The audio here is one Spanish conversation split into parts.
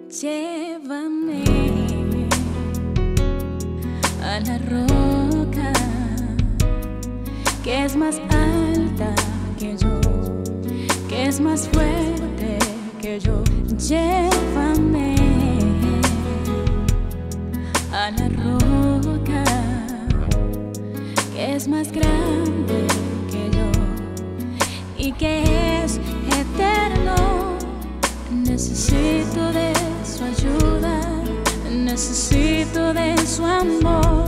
Llévame a la roca que es más alta que yo, que es más fuerte que yo. Llévame a la roca que es más grande que yo y que es eterno. Necesito de su ayuda, necesito de su amor.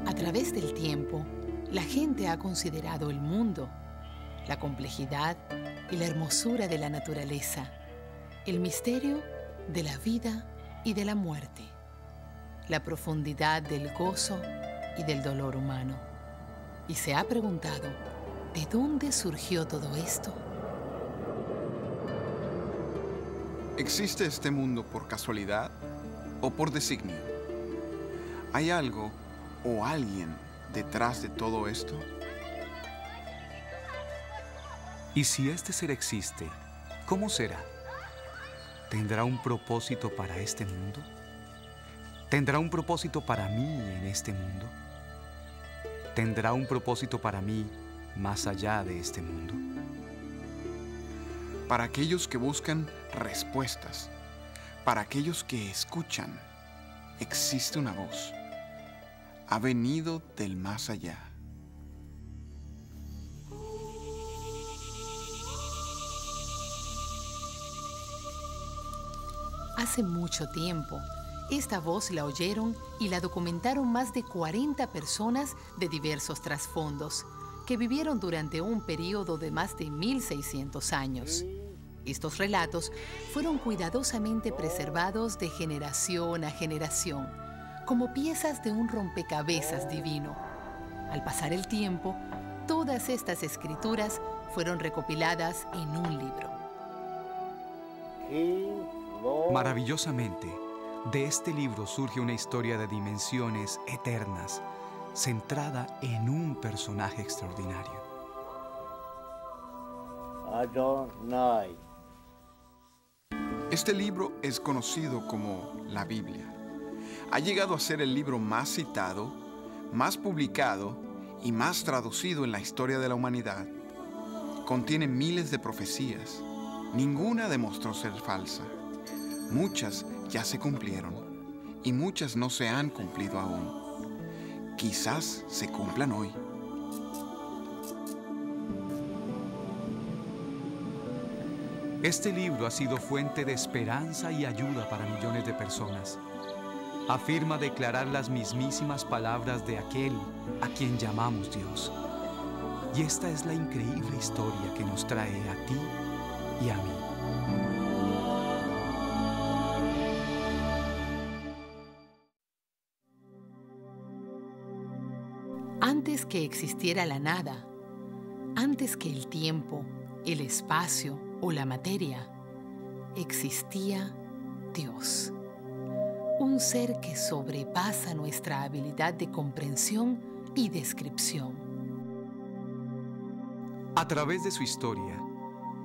A través del tiempo, la gente ha considerado el mundo, la complejidad y la hermosura de la naturaleza, el misterio de la vida y de la muerte, la profundidad del gozo y del dolor humano. Y se ha preguntado, ¿de dónde surgió todo esto? ¿Existe este mundo por casualidad o por designio? ¿Hay algo o alguien detrás de todo esto? Y si este ser existe, ¿cómo será? ¿Tendrá un propósito para este mundo? ¿Tendrá un propósito para mí en este mundo? ¿Tendrá un propósito para mí más allá de este mundo? Para aquellos que buscan respuestas, para aquellos que escuchan, existe una voz. Ha venido del más allá. Hace mucho tiempo, esta voz la oyeron y la documentaron más de 40 personas de diversos trasfondos que vivieron durante un periodo de más de 1600 años. Estos relatos fueron cuidadosamente preservados de generación a generación, como piezas de un rompecabezas divino. Al pasar el tiempo, todas estas escrituras fueron recopiladas en un libro. Maravillosamente, de este libro surge una historia de dimensiones eternas, centrada en un personaje extraordinario. Adonai. Este libro es conocido como la Biblia. Ha llegado a ser el libro más citado, más publicado y más traducido en la historia de la humanidad. Contiene miles de profecías. Ninguna demostró ser falsa. Muchas ya se cumplieron y muchas no se han cumplido aún. Quizás se cumplan hoy. Este libro ha sido fuente de esperanza y ayuda para millones de personas. Afirma declarar las mismísimas palabras de aquel a quien llamamos Dios. Y esta es la increíble historia que nos trae a ti y a mí. Antes que existiera la nada, antes que el tiempo, el espacio o la materia, existía Dios. Un ser que sobrepasa nuestra habilidad de comprensión y descripción. A través de su historia,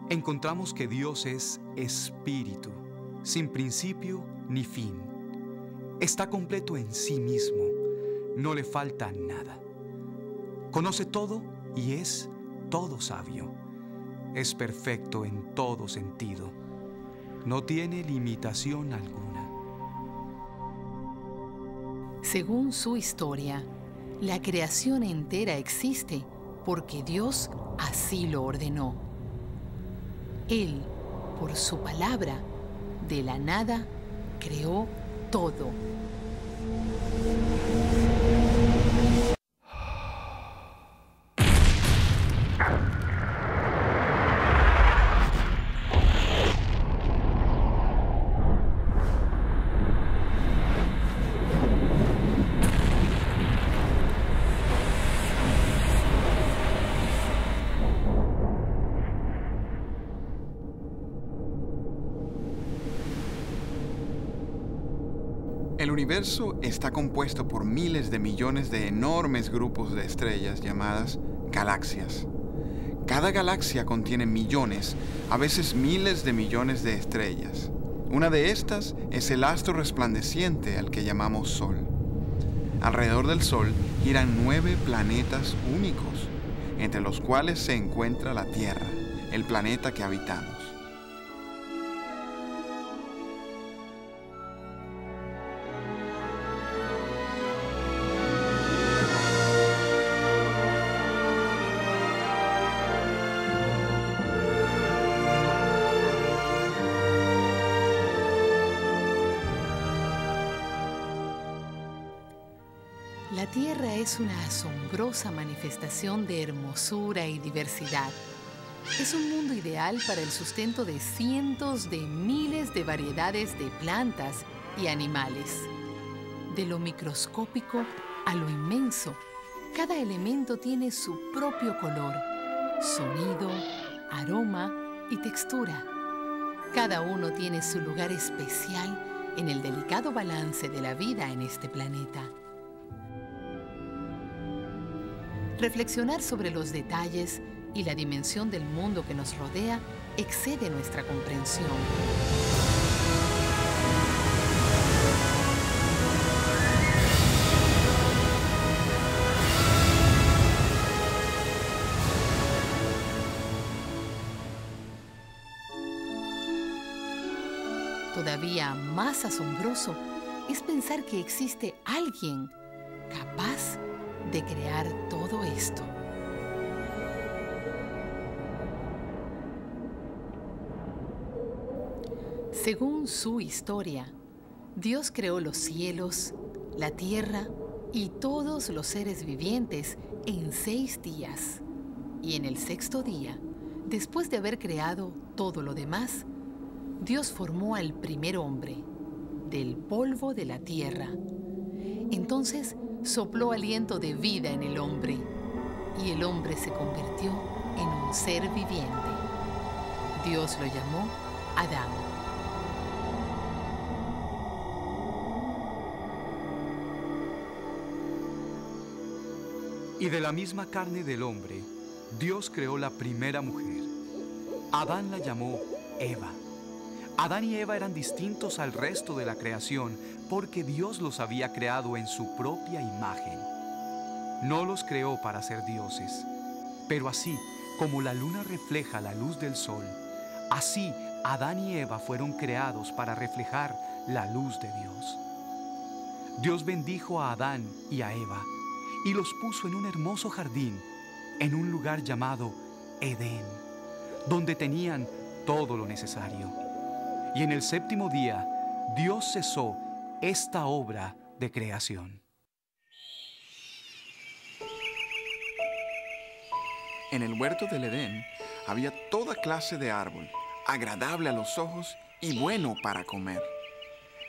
encontramos que Dios es espíritu, sin principio ni fin. Está completo en sí mismo, no le falta nada. Conoce todo y es todo sabio. Es perfecto en todo sentido. No tiene limitación alguna. Según su historia, la creación entera existe porque Dios así lo ordenó. Él, por su palabra, de la nada, creó todo. universo está compuesto por miles de millones de enormes grupos de estrellas llamadas galaxias. Cada galaxia contiene millones, a veces miles de millones de estrellas. Una de estas es el astro resplandeciente al que llamamos Sol. Alrededor del Sol giran 9 planetas únicos, entre los cuales se encuentra la Tierra, el planeta que habitamos. La Tierra es una asombrosa manifestación de hermosura y diversidad. Es un mundo ideal para el sustento de cientos de miles de variedades de plantas y animales. De lo microscópico a lo inmenso, cada elemento tiene su propio color, sonido, aroma y textura. Cada uno tiene su lugar especial en el delicado balance de la vida en este planeta. Reflexionar sobre los detalles y la dimensión del mundo que nos rodea excede nuestra comprensión. Todavía más asombroso es pensar que existe alguien capaz de crear todo esto. Según su historia, Dios creó los cielos, la tierra y todos los seres vivientes en 6 días. Y en el 6º día, después de haber creado todo lo demás, Dios formó al primer hombre del polvo de la tierra. Entonces sopló aliento de vida en el hombre y el hombre se convirtió en un ser viviente. Dios lo llamó Adán. Y de la misma carne del hombre, Dios creó la primera mujer. Adán la llamó Eva. Adán y Eva eran distintos al resto de la creación porque Dios los había creado en su propia imagen. No los creó para ser dioses, pero así como la luna refleja la luz del sol, así Adán y Eva fueron creados para reflejar la luz de Dios. Dios bendijo a Adán y a Eva y los puso en un hermoso jardín, en un lugar llamado Edén, donde tenían todo lo necesario. Y en el 7º día, Dios cesó esta obra de creación. En el huerto del Edén había toda clase de árbol, agradable a los ojos y bueno para comer.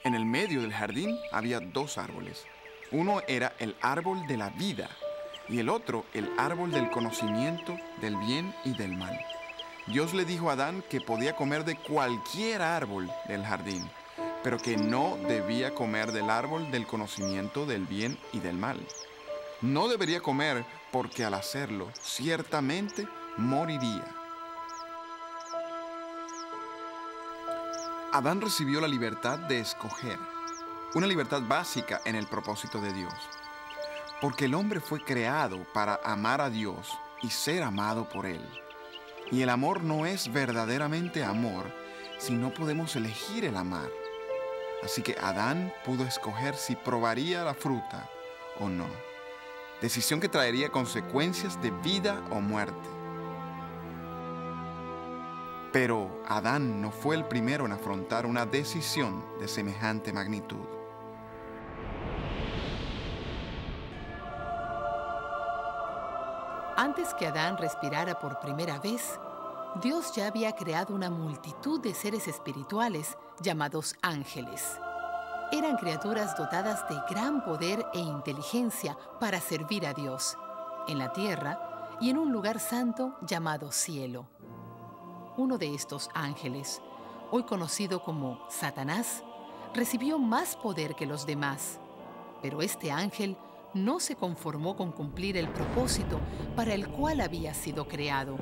En el medio del jardín había 2 árboles. Uno era el árbol de la vida y el otro el árbol del conocimiento del bien y del mal. Dios le dijo a Adán que podía comer de cualquier árbol del jardín, pero que no debía comer del árbol del conocimiento del bien y del mal. No debería comer porque al hacerlo ciertamente moriría. Adán recibió la libertad de escoger, una libertad básica en el propósito de Dios, porque el hombre fue creado para amar a Dios y ser amado por Él. Y el amor no es verdaderamente amor si no podemos elegir el amar. Así que Adán pudo escoger si probaría la fruta o no, decisión que traería consecuencias de vida o muerte. Pero Adán no fue el primero en afrontar una decisión de semejante magnitud. Antes que Adán respirara por primera vez, Dios ya había creado una multitud de seres espirituales llamados ángeles. Eran criaturas dotadas de gran poder e inteligencia para servir a Dios, en la tierra y en un lugar santo llamado cielo. Uno de estos ángeles, hoy conocido como Satanás, recibió más poder que los demás. Pero este ángel no se conformó con cumplir el propósito para el cual había sido creado.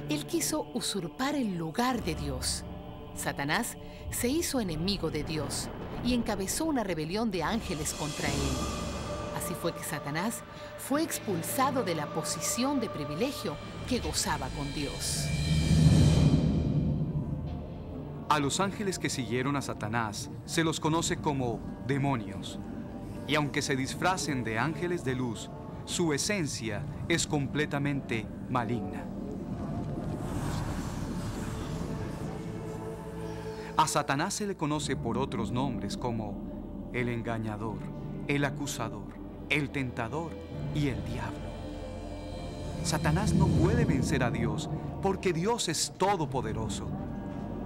Él quiso usurpar el lugar de Dios. Satanás se hizo enemigo de Dios y encabezó una rebelión de ángeles contra él. Así fue que Satanás fue expulsado de la posición de privilegio que gozaba con Dios. A los ángeles que siguieron a Satanás se los conoce como demonios. Y aunque se disfracen de ángeles de luz, su esencia es completamente maligna. A Satanás se le conoce por otros nombres como el engañador, el acusador, el tentador y el diablo. Satanás no puede vencer a Dios porque Dios es todopoderoso.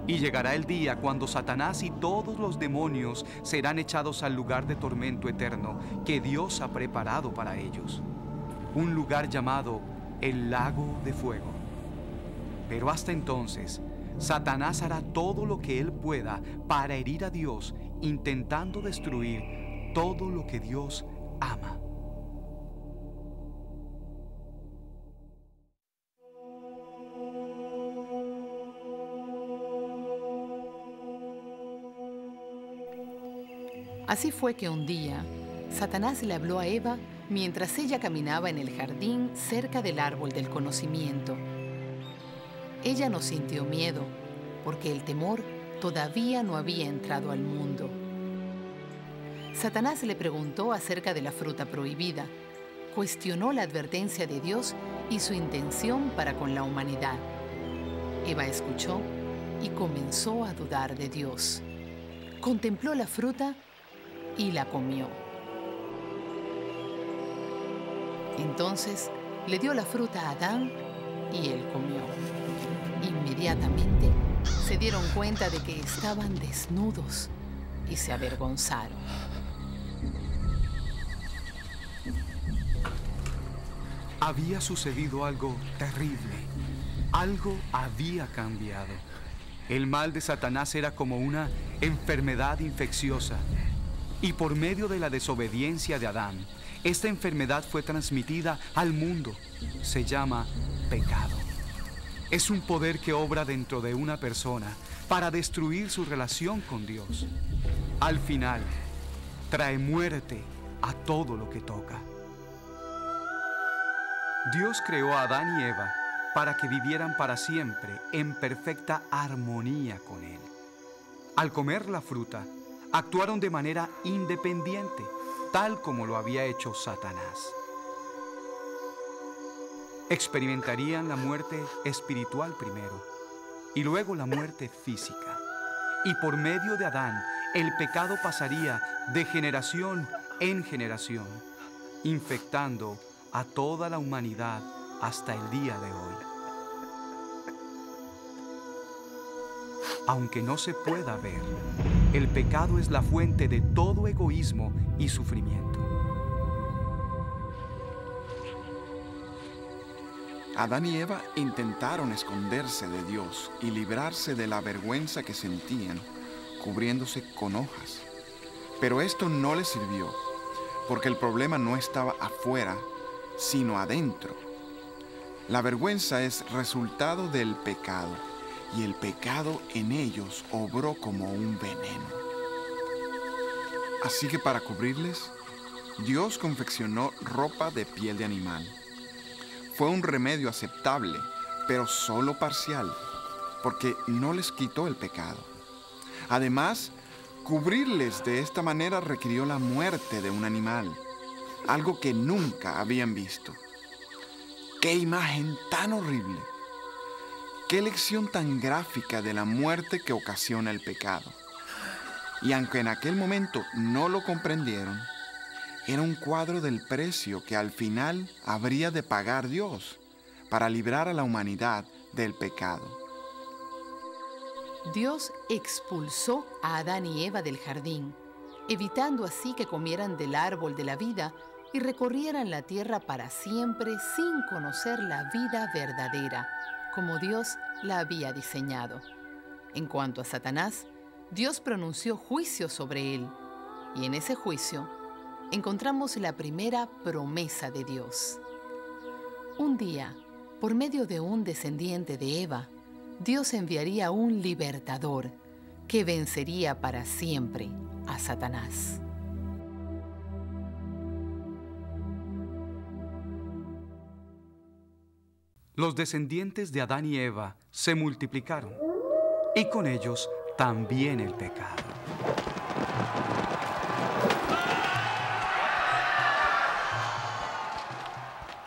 Y llegará el día cuando Satanás y todos los demonios serán echados al lugar de tormento eterno que Dios ha preparado para ellos. Un lugar llamado el lago de fuego. Pero hasta entonces, Satanás hará todo lo que él pueda para herir a Dios, intentando destruir todo lo que Dios ama. Así fue que un día, Satanás le habló a Eva mientras ella caminaba en el jardín cerca del árbol del conocimiento. Ella no sintió miedo, porque el temor todavía no había entrado al mundo. Satanás le preguntó acerca de la fruta prohibida, cuestionó la advertencia de Dios y su intención para con la humanidad. Eva escuchó y comenzó a dudar de Dios. Contempló la fruta y la comió. Entonces le dio la fruta a Adán y él comió. Inmediatamente se dieron cuenta de que estaban desnudos y se avergonzaron. Había sucedido algo terrible. Algo había cambiado. El mal de Satanás era como una enfermedad infecciosa. Y por medio de la desobediencia de Adán, esta enfermedad fue transmitida al mundo. Se llama pecado. Es un poder que obra dentro de una persona para destruir su relación con Dios. Al final, trae muerte a todo lo que toca. Dios creó a Adán y Eva para que vivieran para siempre en perfecta armonía con Él. Al comer la fruta, actuaron de manera independiente, tal como lo había hecho Satanás. Experimentarían la muerte espiritual primero y luego la muerte física. Y por medio de Adán, el pecado pasaría de generación en generación, infectando a toda la humanidad hasta el día de hoy. Aunque no se pueda ver, el pecado es la fuente de todo egoísmo y sufrimiento. Adán y Eva intentaron esconderse de Dios y librarse de la vergüenza que sentían, cubriéndose con hojas. Pero esto no les sirvió, porque el problema no estaba afuera, sino adentro. La vergüenza es resultado del pecado, y el pecado en ellos obró como un veneno. Así que para cubrirles, Dios confeccionó ropa de piel de animal. Fue un remedio aceptable, pero solo parcial, porque no les quitó el pecado. Además, cubrirles de esta manera requirió la muerte de un animal, algo que nunca habían visto. ¡Qué imagen tan horrible! ¡Qué lección tan gráfica de la muerte que ocasiona el pecado! Y aunque en aquel momento no lo comprendieron, era un cuadro del precio que al final habría de pagar Dios para librar a la humanidad del pecado. Dios expulsó a Adán y Eva del jardín, evitando así que comieran del árbol de la vida y recorrieran la tierra para siempre sin conocer la vida verdadera, como Dios la había diseñado. En cuanto a Satanás, Dios pronunció juicio sobre él, y en ese juicio encontramos la primera promesa de Dios. Un día, por medio de un descendiente de Eva, Dios enviaría un libertador que vencería para siempre a Satanás. Los descendientes de Adán y Eva se multiplicaron, y con ellos también el pecado.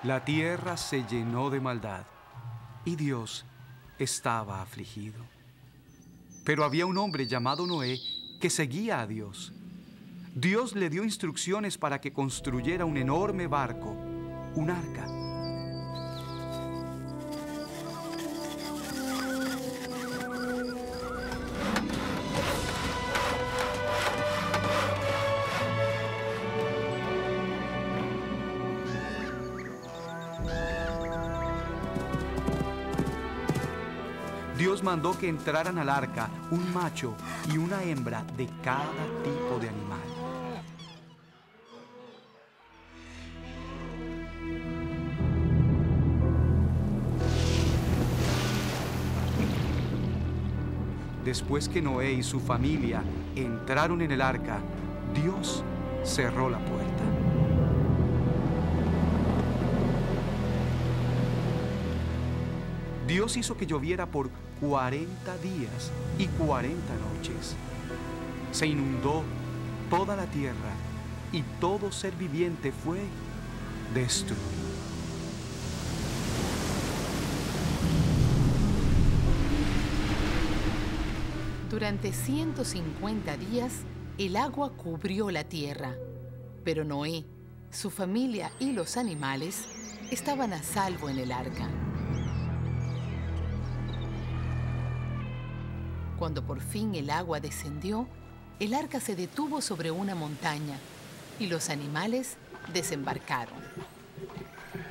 La tierra se llenó de maldad, y Dios estaba afligido. Pero había un hombre llamado Noé que seguía a Dios. Dios le dio instrucciones para que construyera un enorme barco, un arca. Dios mandó que entraran al arca un macho y una hembra de cada tipo de animal. Después que Noé y su familia entraron en el arca, Dios cerró la puerta. Dios hizo que lloviera por 40 días y 40 noches. Se inundó toda la tierra y todo ser viviente fue destruido. Durante 150 días, el agua cubrió la tierra, pero Noé, su familia y los animales estaban a salvo en el arca. Cuando por fin el agua descendió, el arca se detuvo sobre una montaña y los animales desembarcaron.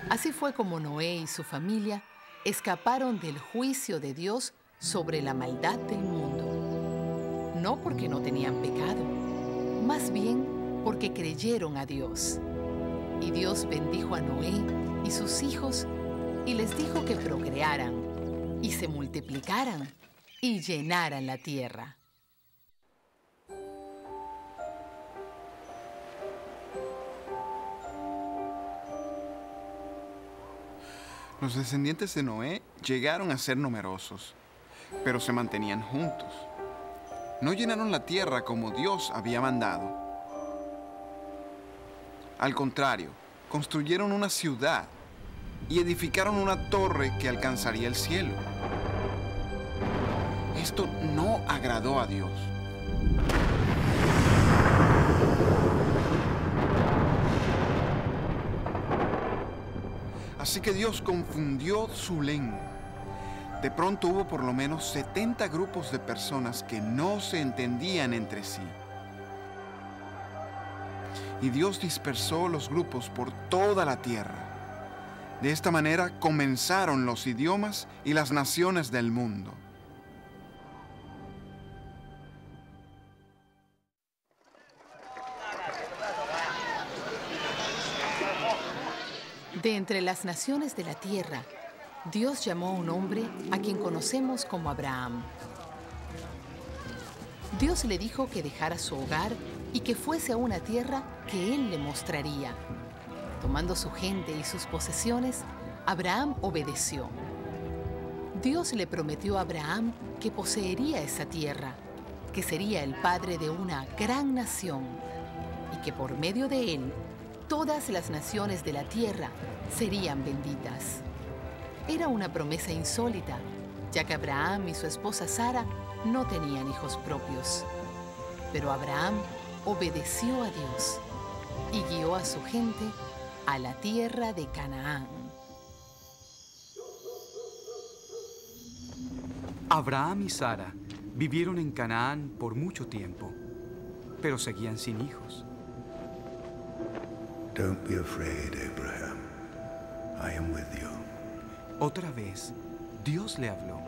Así fue como Noé y su familia escaparon del juicio de Dios sobre la maldad del mundo. No porque no tenían pecado, más bien porque creyeron a Dios. Y Dios bendijo a Noé y sus hijos y les dijo que procrearan y se multiplicaran y llenaran la tierra. Los descendientes de Noé llegaron a ser numerosos, pero se mantenían juntos. No llenaron la tierra como Dios había mandado. Al contrario, construyeron una ciudad y edificaron una torre que alcanzaría el cielo. Esto no agradó a Dios. Así que Dios confundió su lengua. De pronto hubo por lo menos 70 grupos de personas que no se entendían entre sí. Y Dios dispersó los grupos por toda la tierra. De esta manera comenzaron los idiomas y las naciones del mundo. De entre las naciones de la tierra, Dios llamó a un hombre a quien conocemos como Abraham. Dios le dijo que dejara su hogar y que fuese a una tierra que Él le mostraría. Tomando su gente y sus posesiones, Abraham obedeció. Dios le prometió a Abraham que poseería esa tierra, que sería el padre de una gran nación y que por medio de él, todas las naciones de la tierra serían benditas. Era una promesa insólita, ya que Abraham y su esposa Sara no tenían hijos propios. Pero Abraham obedeció a Dios y guió a su gente a la tierra de Canaán. Abraham y Sara vivieron en Canaán por mucho tiempo, pero seguían sin hijos. Don't be afraid, Abraham. I am with you. Otra vez, Dios le habló.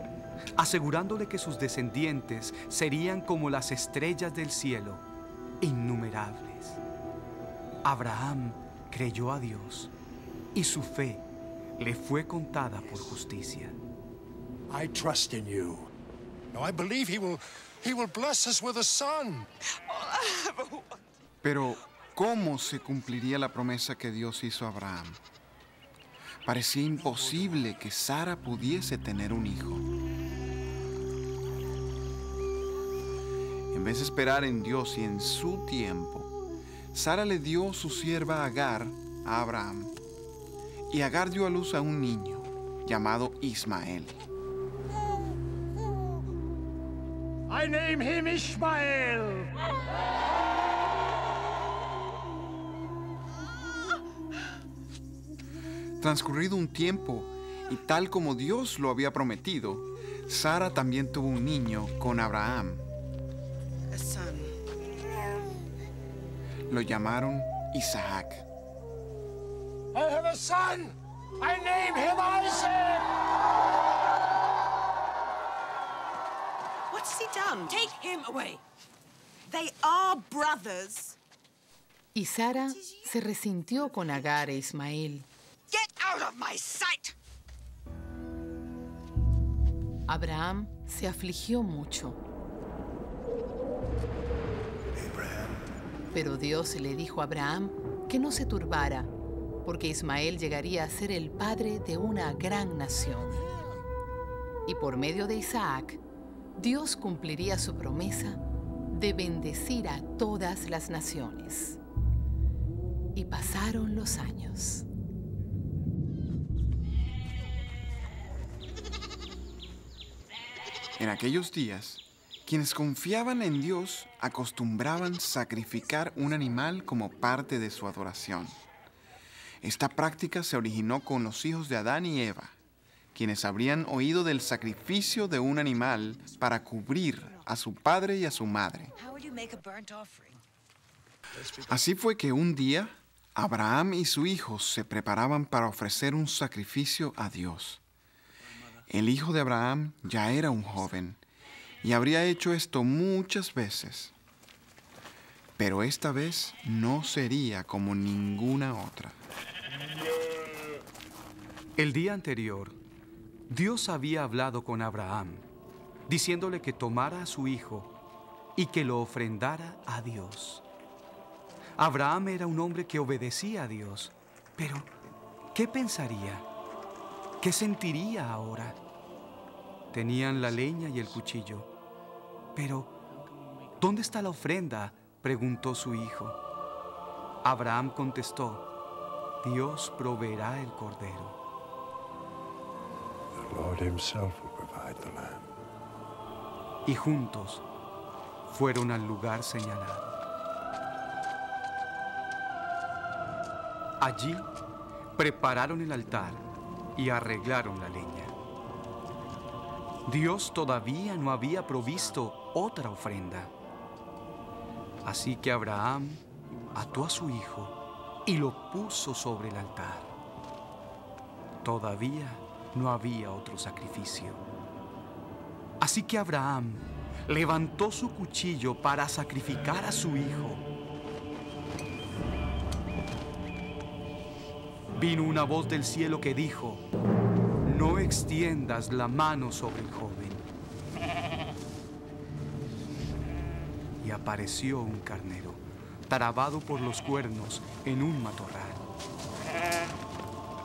asegurándole que sus descendientes serían como las estrellas del cielo, innumerables. Abraham creyó a Dios y su fe le fue contada por justicia. I trust in you. Now I believe he will bless us with a son. Pero, ¿cómo se cumpliría la promesa que Dios hizo a Abraham? Parecía imposible que Sara pudiese tener un hijo. En vez de esperar en Dios y en su tiempo, Sara le dio su sierva Agar a Abraham. Y Agar dio a luz a un niño llamado Ismael. I name him Ishmael. Transcurrido un tiempo, y tal como Dios lo había prometido, Sara también tuvo un niño con Abraham. A son. Lo llamaron Isaac. I have a son. I name him Isaac. What's he done? Take him away. They are brothers. Y Sara se resintió con Agar e Ismael. Get out of my sight. Abraham se afligió mucho. Pero Dios le dijo a Abraham que no se turbara, porque Ismael llegaría a ser el padre de una gran nación. Y por medio de Isaac, Dios cumpliría su promesa de bendecir a todas las naciones. Y pasaron los años. En aquellos días, quienes confiaban en Dios acostumbraban sacrificar un animal como parte de su adoración. Esta práctica se originó con los hijos de Adán y Eva, quienes habrían oído del sacrificio de un animal para cubrir a su padre y a su madre. Así fue que un día, Abraham y su hijo se preparaban para ofrecer un sacrificio a Dios. El hijo de Abraham ya era un joven y habría hecho esto muchas veces. Pero esta vez no sería como ninguna otra. El día anterior, Dios había hablado con Abraham, diciéndole que tomara a su hijo y que lo ofrendara a Dios. Abraham era un hombre que obedecía a Dios, pero ¿qué pensaría? ¿Qué sentiría ahora? Tenían la leña y el cuchillo, pero ¿dónde está la ofrenda?, preguntó su hijo. Abraham contestó, Dios proveerá el cordero. The Lord himself will provide the lamb. Y juntos fueron al lugar señalado. Allí prepararon el altar y arreglaron la leña. Dios todavía no había provisto otra ofrenda. Así que Abraham ató a su hijo y lo puso sobre el altar. Todavía no había otro sacrificio. Así que Abraham levantó su cuchillo para sacrificar a su hijo. Vino una voz del cielo que dijo, no extiendas la mano sobre el joven. Y apareció un carnero, trabado por los cuernos en un matorral.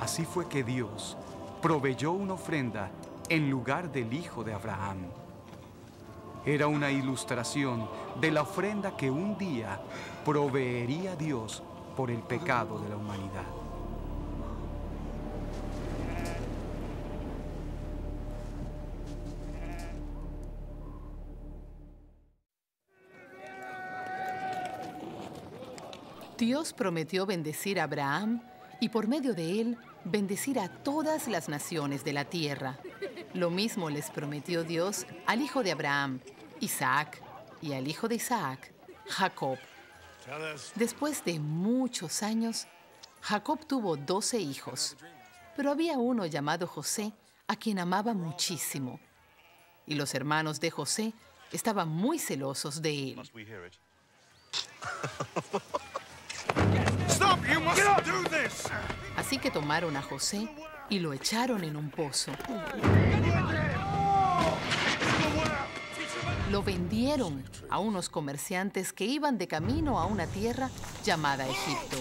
Así fue que Dios proveyó una ofrenda en lugar del hijo de Abraham. Era una ilustración de la ofrenda que un día proveería Dios por el pecado de la humanidad. Dios prometió bendecir a Abraham y por medio de él bendecir a todas las naciones de la tierra. Lo mismo les prometió Dios al hijo de Abraham, Isaac, y al hijo de Isaac, Jacob. Después de muchos años, Jacob tuvo 12 hijos, pero había uno llamado José a quien amaba muchísimo. y los hermanos de José estaban muy celosos de él. Stop! You mustn't do this! Así que tomaron a José y lo echaron en un pozo. Lo vendieron a unos comerciantes que iban de camino a una tierra llamada Egipto.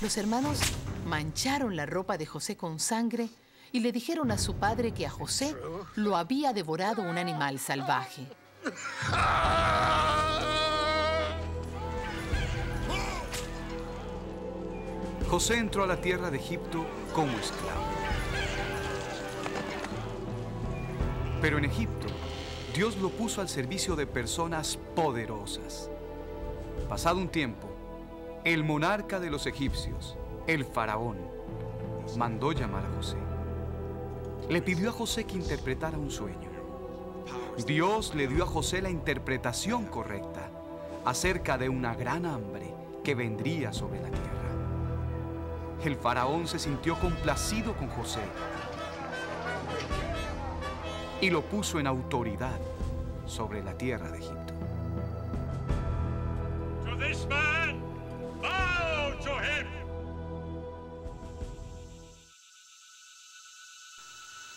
Los hermanos mancharon la ropa de José con sangre y le dijeron a su padre que a José lo había devorado un animal salvaje. José entró a la tierra de Egipto como esclavo. Pero en Egipto, Dios lo puso al servicio de personas poderosas. Pasado un tiempo, el monarca de los egipcios, el faraón, mandó llamar a José. Le pidió a José que interpretara un sueño. Dios le dio a José la interpretación correcta acerca de una gran hambre que vendría sobre la tierra. El faraón se sintió complacido con José y lo puso en autoridad sobre la tierra de Egipto. To this man, bow to him!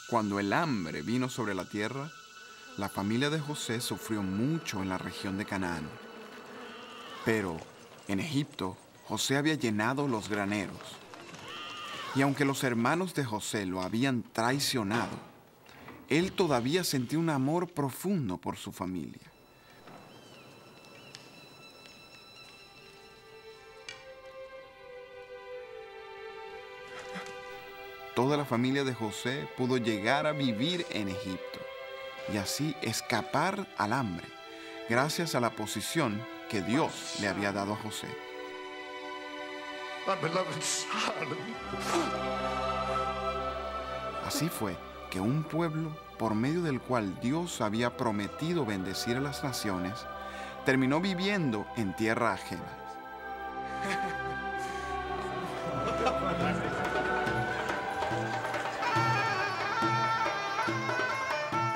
Cuando el hambre vino sobre la tierra, la familia de José sufrió mucho en la región de Canaán. Pero en Egipto, José había llenado los graneros. Y aunque los hermanos de José lo habían traicionado, él todavía sentía un amor profundo por su familia. Toda la familia de José pudo llegar a vivir en Egipto y así escapar al hambre, gracias a la posición que Dios le había dado a José. My beloved son. Así fue que un pueblo, por medio del cual Dios había prometido bendecir a las naciones, terminó viviendo en tierra ajena.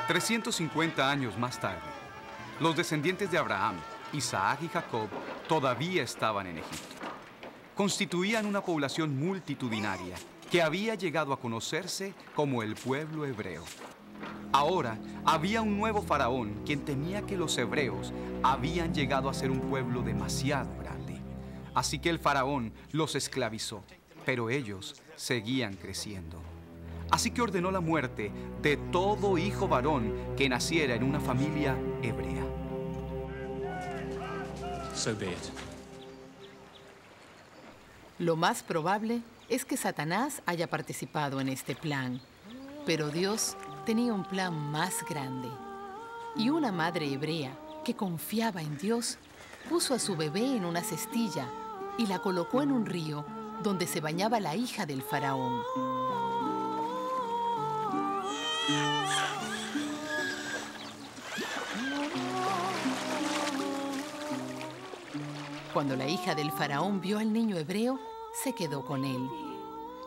350 años más tarde, los descendientes de Abraham, Isaac y Jacob todavía estaban en Egipto. Constituían una población multitudinaria que había llegado a conocerse como el pueblo hebreo. Ahora había un nuevo faraón quien temía que los hebreos habían llegado a ser un pueblo demasiado grande. Así que el faraón los esclavizó, pero ellos seguían creciendo. Así que ordenó la muerte de todo hijo varón que naciera en una familia hebrea. So be it. Lo más probable es que Satanás haya participado en este plan, pero Dios tenía un plan más grande. Y una madre hebrea que confiaba en Dios puso a su bebé en una cestilla y la colocó en un río donde se bañaba la hija del faraón. Cuando la hija del faraón vio al niño hebreo, se quedó con él.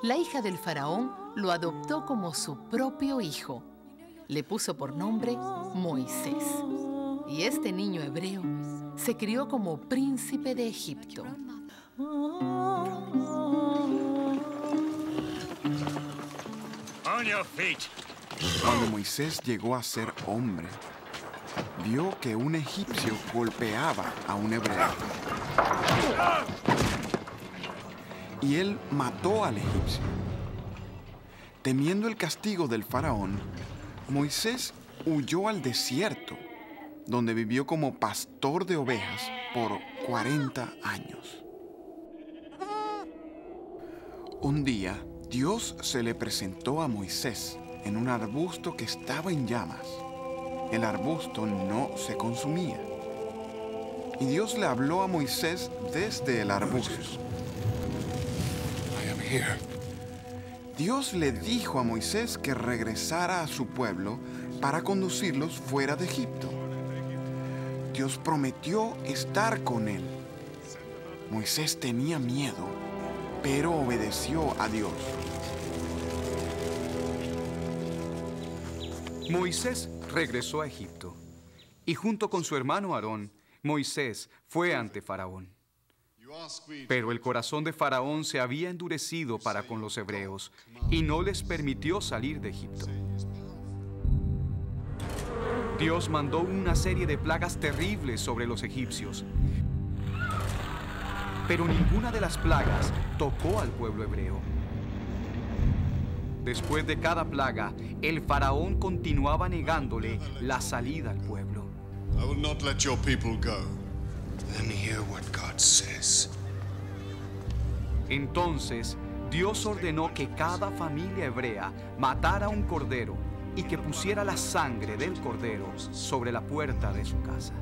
La hija del faraón lo adoptó como su propio hijo. Le puso por nombre Moisés. Y este niño hebreo se crió como príncipe de Egipto. On your feet. Cuando Moisés llegó a ser hombre, vio que un egipcio golpeaba a un hebreo. Y él mató al egipcio. Temiendo el castigo del faraón, Moisés huyó al desierto, donde vivió como pastor de ovejas por 40 años. Un día, Dios se le presentó a Moisés en un arbusto que estaba en llamas. El arbusto no se consumía. Y Dios le habló a Moisés desde el arbusto. I am here. Dios le dijo a Moisés que regresara a su pueblo para conducirlos fuera de Egipto. Dios prometió estar con él. Moisés tenía miedo, pero obedeció a Dios. Moisés regresó a Egipto, y junto con su hermano Aarón, Moisés fue ante Faraón. Pero el corazón de Faraón se había endurecido para con los hebreos y no les permitió salir de Egipto. Dios mandó una serie de plagas terribles sobre los egipcios, pero ninguna de las plagas tocó al pueblo hebreo. Después de cada plaga, el faraón continuaba negándole la salida al pueblo. I will not let your people go. Then hear what God says. Entonces, Dios ordenó que cada familia hebrea matara un cordero y que pusiera la sangre del cordero sobre la puerta de su casa.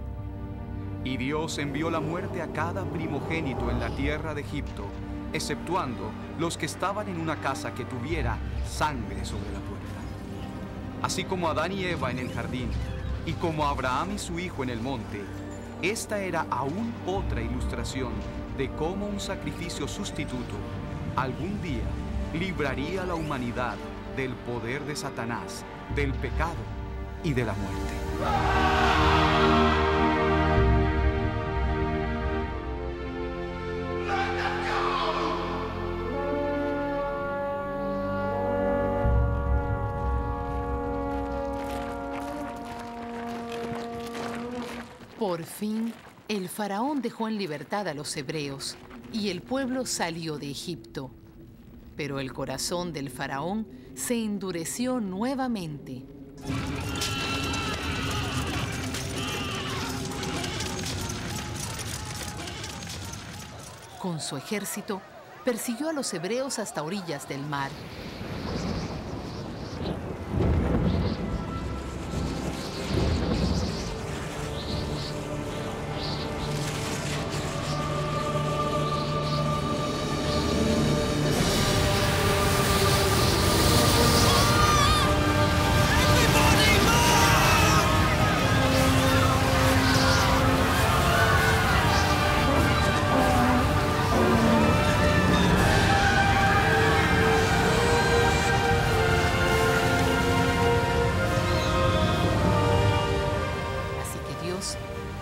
Y Dios envió la muerte a cada primogénito en la tierra de Egipto, exceptuando los que estaban en una casa que tuviera sangre sobre la puerta. Así como Adán y Eva en el jardín, y como Abraham y su hijo en el monte, esta era aún otra ilustración de cómo un sacrificio sustituto algún día libraría a la humanidad del poder de Satanás, del pecado y de la muerte. Por fin, el faraón dejó en libertad a los hebreos y el pueblo salió de Egipto. Pero el corazón del faraón se endureció nuevamente. Con su ejército, persiguió a los hebreos hasta orillas del mar.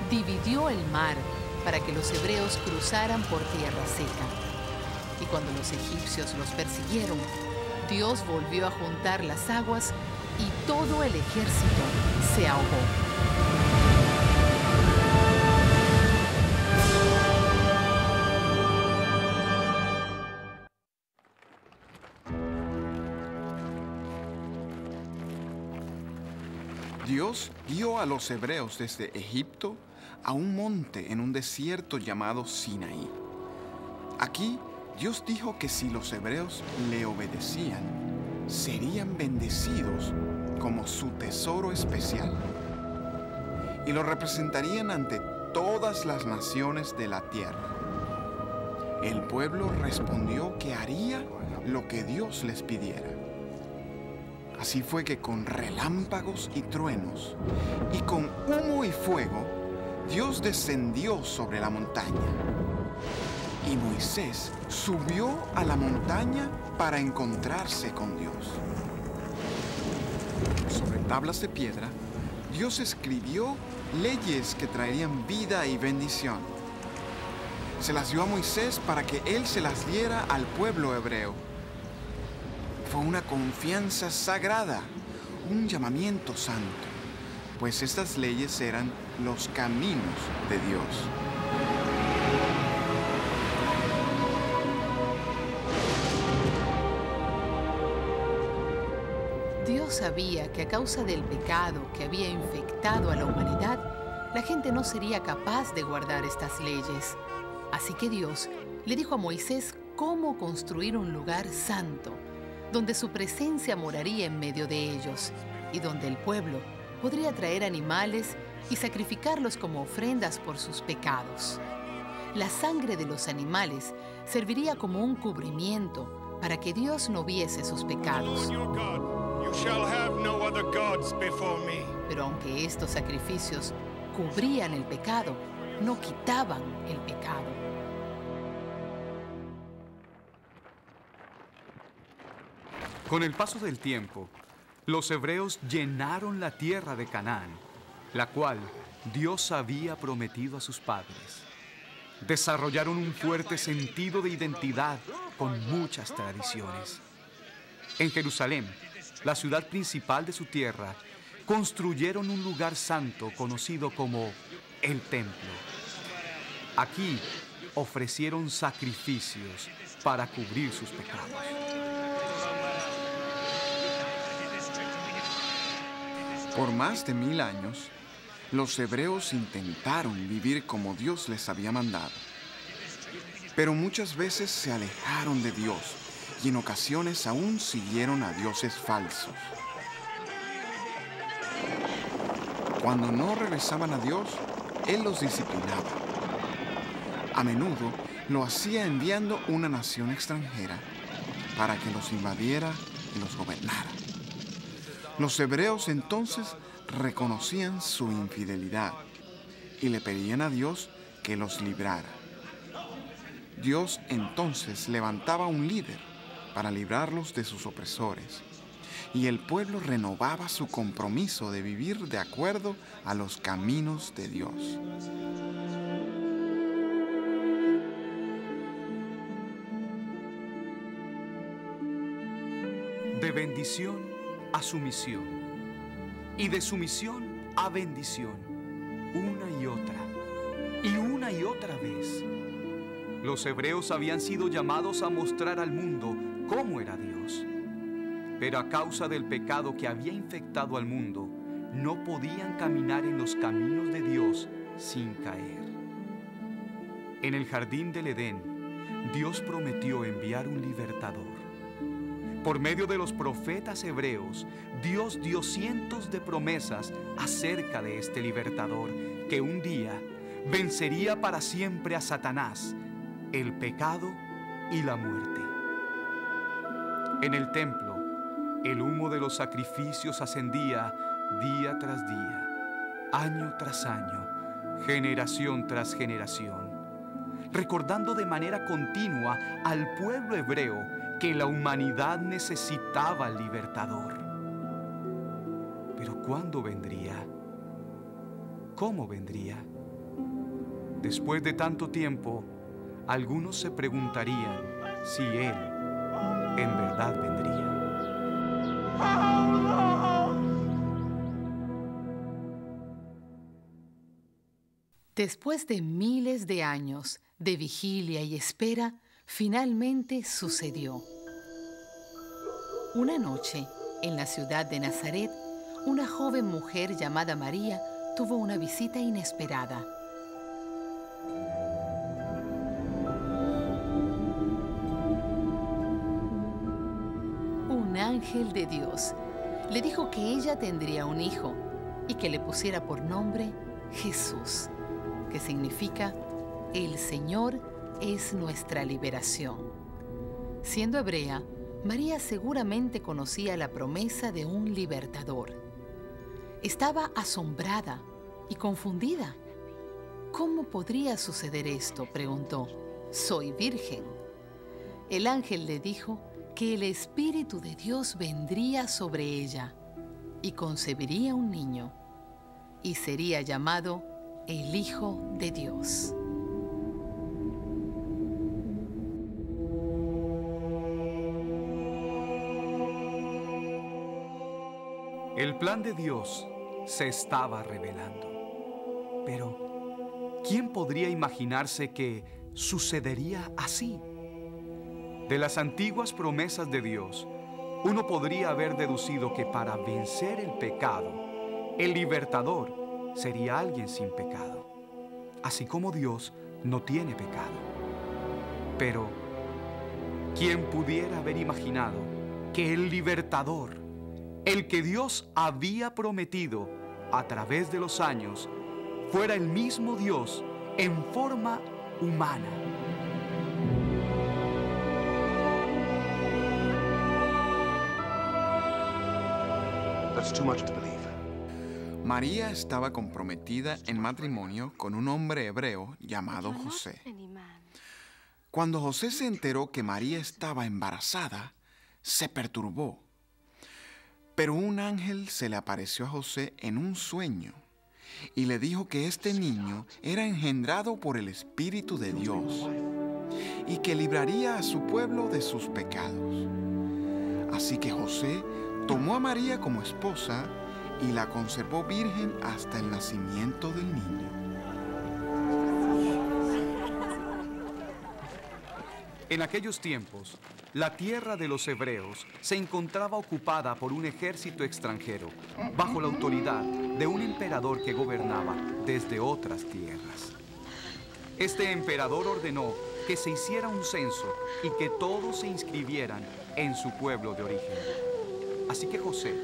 Dividió el mar para que los hebreos cruzaran por tierra seca. Y cuando los egipcios los persiguieron, Dios volvió a juntar las aguas y todo el ejército se ahogó. Dios guió a los hebreos desde Egipto a un monte en un desierto llamado Sinaí. Aquí, Dios dijo que si los hebreos le obedecían, serían bendecidos como su tesoro especial y lo representarían ante todas las naciones de la tierra. El pueblo respondió que haría lo que Dios les pidiera. Así fue que con relámpagos y truenos y con humo y fuego, Dios descendió sobre la montaña. Y Moisés subió a la montaña para encontrarse con Dios. Sobre tablas de piedra, Dios escribió leyes que traerían vida y bendición. Se las dio a Moisés para que él se las diera al pueblo hebreo. Fue una confianza sagrada, un llamamiento santo, pues estas leyes eran los caminos de Dios. Dios sabía que a causa del pecado que había infectado a la humanidad, la gente no sería capaz de guardar estas leyes. Así que Dios le dijo a Moisés cómo construir un lugar santo, donde su presencia moraría en medio de ellos y donde el pueblo podría traer animales y sacrificarlos como ofrendas por sus pecados. La sangre de los animales serviría como un cubrimiento para que Dios no viese sus pecados. Pero aunque estos sacrificios cubrían el pecado, no quitaban el pecado. Con el paso del tiempo, los hebreos llenaron la tierra de Canaán, la cual Dios había prometido a sus padres. Desarrollaron un fuerte sentido de identidad con muchas tradiciones. En Jerusalén, la ciudad principal de su tierra, construyeron un lugar santo conocido como el Templo. Aquí ofrecieron sacrificios para cubrir sus pecados. Por más de 1000 años, los hebreos intentaron vivir como Dios les había mandado. Pero muchas veces se alejaron de Dios y en ocasiones aún siguieron a dioses falsos. Cuando no regresaban a Dios, Él los disciplinaba. A menudo lo hacía enviando una nación extranjera para que los invadiera y los gobernara. Los hebreos entonces reconocían su infidelidad y le pedían a Dios que los librara. Dios entonces levantaba un líder para librarlos de sus opresores, y el pueblo renovaba su compromiso de vivir de acuerdo a los caminos de Dios. De bendición a sumisión, y de sumisión a bendición, una y otra vez. Los hebreos habían sido llamados a mostrar al mundo cómo era Dios, pero a causa del pecado que había infectado al mundo, no podían caminar en los caminos de Dios sin caer. En el jardín del Edén, Dios prometió enviar un libertador. Por medio de los profetas hebreos, Dios dio cientos de promesas acerca de este libertador que un día vencería para siempre a Satanás, el pecado y la muerte. En el templo, el humo de los sacrificios ascendía día tras día, año tras año, generación tras generación, recordando de manera continua al pueblo hebreo que la humanidad necesitaba al libertador. Pero ¿cuándo vendría? ¿Cómo vendría? Después de tanto tiempo, algunos se preguntarían si Él en verdad vendría. Después de miles de años de vigilia y espera, finalmente sucedió. Una noche, en la ciudad de Nazaret, una joven mujer llamada María tuvo una visita inesperada. Un ángel de Dios le dijo que ella tendría un hijo y que le pusiera por nombre Jesús, que significa el Señor es nuestra liberación. Siendo hebrea, María seguramente conocía la promesa de un libertador. Estaba asombrada y confundida. ¿Cómo podría suceder esto?, preguntó. Soy virgen. El ángel le dijo que el Espíritu de Dios vendría sobre ella y concebiría un niño y sería llamado el Hijo de Dios. El plan de Dios se estaba revelando. Pero, ¿quién podría imaginarse que sucedería así? De las antiguas promesas de Dios, uno podría haber deducido que para vencer el pecado, el libertador sería alguien sin pecado, así como Dios no tiene pecado. Pero, ¿quién pudiera haber imaginado que el libertador, el que Dios había prometido a través de los años, fuera el mismo Dios en forma humana? That's too much to believe. María estaba comprometida en matrimonio con un hombre hebreo llamado José. Cuando José se enteró que María estaba embarazada, se perturbó. Pero un ángel se le apareció a José en un sueño y le dijo que este niño era engendrado por el Espíritu de Dios y que libraría a su pueblo de sus pecados. Así que José tomó a María como esposa y la conservó virgen hasta el nacimiento del niño. En aquellos tiempos, la tierra de los hebreos se encontraba ocupada por un ejército extranjero, bajo la autoridad de un emperador que gobernaba desde otras tierras. Este emperador ordenó que se hiciera un censo y que todos se inscribieran en su pueblo de origen. Así que José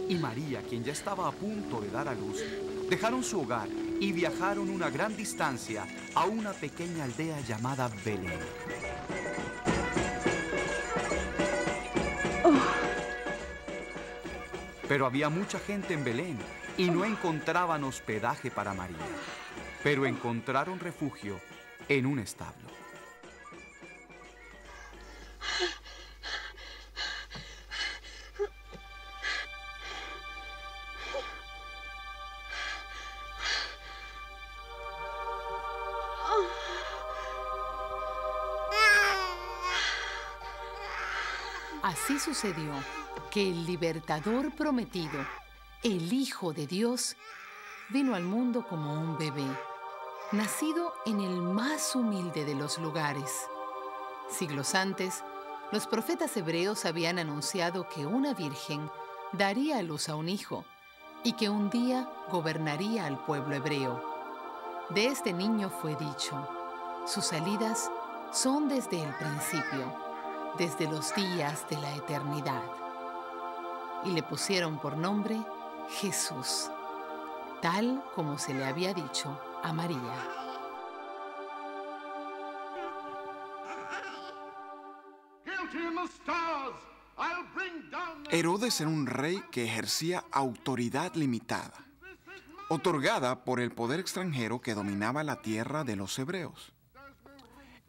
y María, quien ya estaba a punto de dar a luz, dejaron su hogar y viajaron una gran distancia a una pequeña aldea llamada Belén. Pero había mucha gente en Belén y no encontraban hospedaje para María. Pero encontraron refugio en un establo. Así sucedió que el libertador prometido, el Hijo de Dios, vino al mundo como un bebé, nacido en el más humilde de los lugares. Siglos antes, los profetas hebreos habían anunciado que una virgen daría a luz a un hijo y que un día gobernaría al pueblo hebreo. De este niño fue dicho: sus salidas son desde el principio, desde los días de la eternidad. Y le pusieron por nombre Jesús, tal como se le había dicho a María. Herodes era un rey que ejercía autoridad limitada, otorgada por el poder extranjero que dominaba la tierra de los hebreos.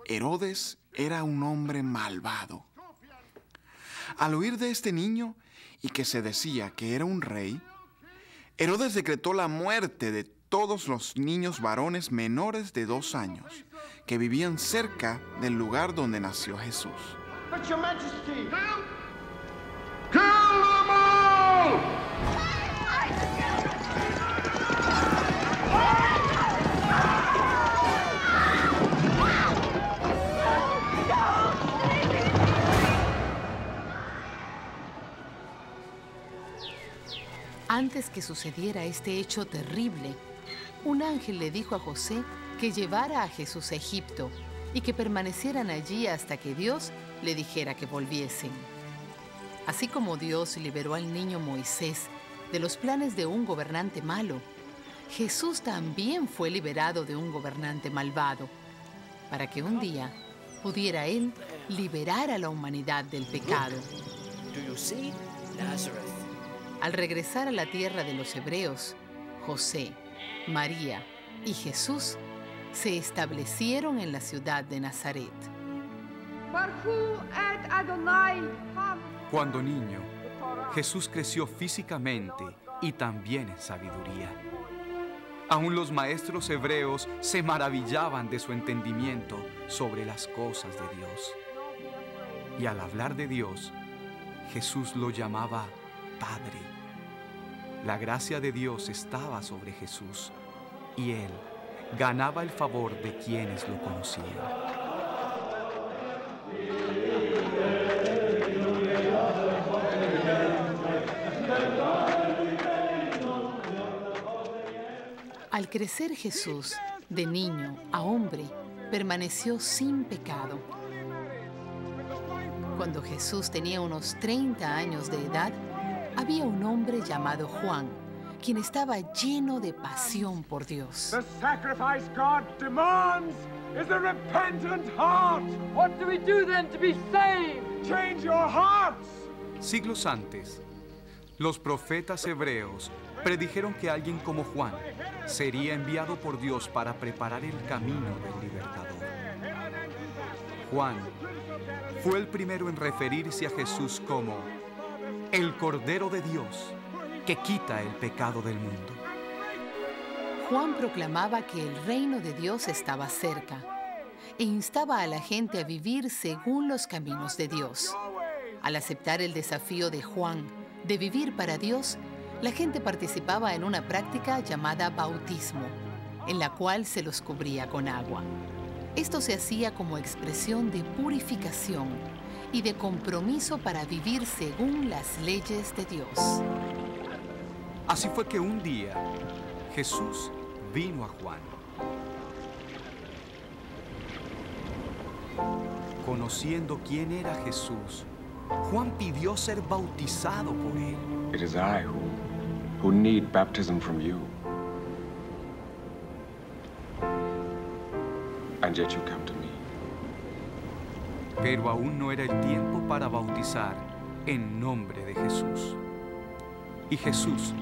Herodes era un hombre malvado. Al oír de este niño y que se decía que era un rey, Herodes decretó la muerte de todos los niños varones menores de 2 años que vivían cerca del lugar donde nació Jesús. But Your Majesty! Kill them all! Antes que sucediera este hecho terrible, un ángel le dijo a José que llevara a Jesús a Egipto y que permanecieran allí hasta que Dios le dijera que volviesen. Así como Dios liberó al niño Moisés de los planes de un gobernante malo, Jesús también fue liberado de un gobernante malvado, para que un día pudiera Él liberar a la humanidad del pecado. Al regresar a la tierra de los hebreos, José, María y Jesús se establecieron en la ciudad de Nazaret. Cuando niño, Jesús creció físicamente y también en sabiduría. Aún los maestros hebreos se maravillaban de su entendimiento sobre las cosas de Dios. Y al hablar de Dios, Jesús lo llamaba Padre. La gracia de Dios estaba sobre Jesús y Él ganaba el favor de quienes lo conocían. Al crecer Jesús, de niño a hombre, permaneció sin pecado. Cuando Jesús tenía unos 30 años de edad, había un hombre llamado Juan, quien estaba lleno de pasión por Dios. The sacrifice God demands is a repentant heart. What do we do then to be saved? Change your hearts. Siglos antes, los profetas hebreos predijeron que alguien como Juan sería enviado por Dios para preparar el camino del libertador. Juan fue el primero en referirse a Jesús como el Cordero de Dios, que quita el pecado del mundo. Juan proclamaba que el reino de Dios estaba cerca e instaba a la gente a vivir según los caminos de Dios. Al aceptar el desafío de Juan de vivir para Dios, la gente participaba en una práctica llamada bautismo, en la cual se los cubría con agua. Esto se hacía como expresión de purificación y de compromiso para vivir según las leyes de Dios. Así fue que un día Jesús vino a Juan. Conociendo quién era Jesús, Juan pidió ser bautizado por él. It is I who need baptism from you. And yet you come to me. Pero aún no era el tiempo para bautizar en nombre de Jesús. Y Jesús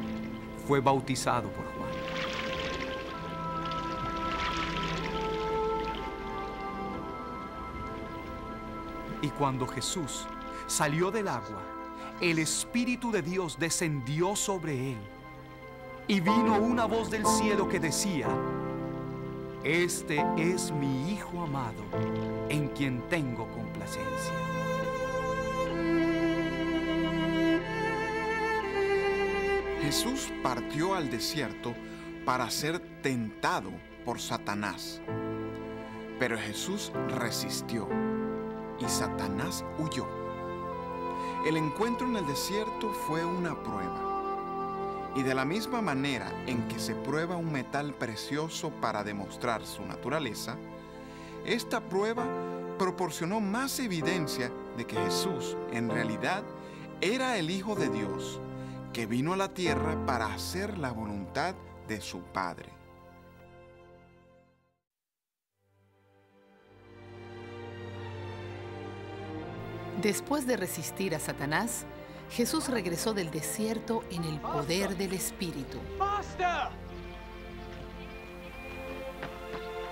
fue bautizado por Juan. Y cuando Jesús salió del agua, el Espíritu de Dios descendió sobre él. Y vino una voz del cielo que decía: Este es mi Hijo amado, en quien tengo complacencia. Jesús partió al desierto para ser tentado por Satanás. Pero Jesús resistió y Satanás huyó. El encuentro en el desierto fue una prueba. Y de la misma manera en que se prueba un metal precioso para demostrar su naturaleza, esta prueba proporcionó más evidencia de que Jesús en realidad era el Hijo de Dios, que vino a la tierra para hacer la voluntad de su Padre. Después de resistir a Satanás, Jesús regresó del desierto en el poder del Espíritu. Master!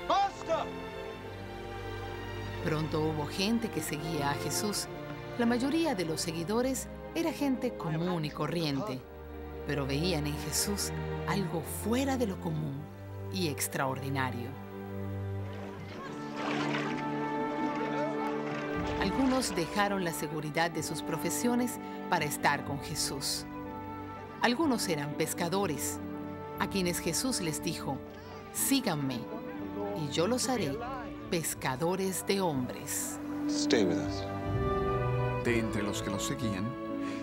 Master! Pronto hubo gente que seguía a Jesús. La mayoría de los seguidores era gente común y corriente, pero veían en Jesús algo fuera de lo común y extraordinario. Algunos dejaron la seguridad de sus profesiones para estar con Jesús. Algunos eran pescadores, a quienes Jesús les dijo: síganme, y yo los haré pescadores de hombres. Stay with us. De entre los que lo seguían,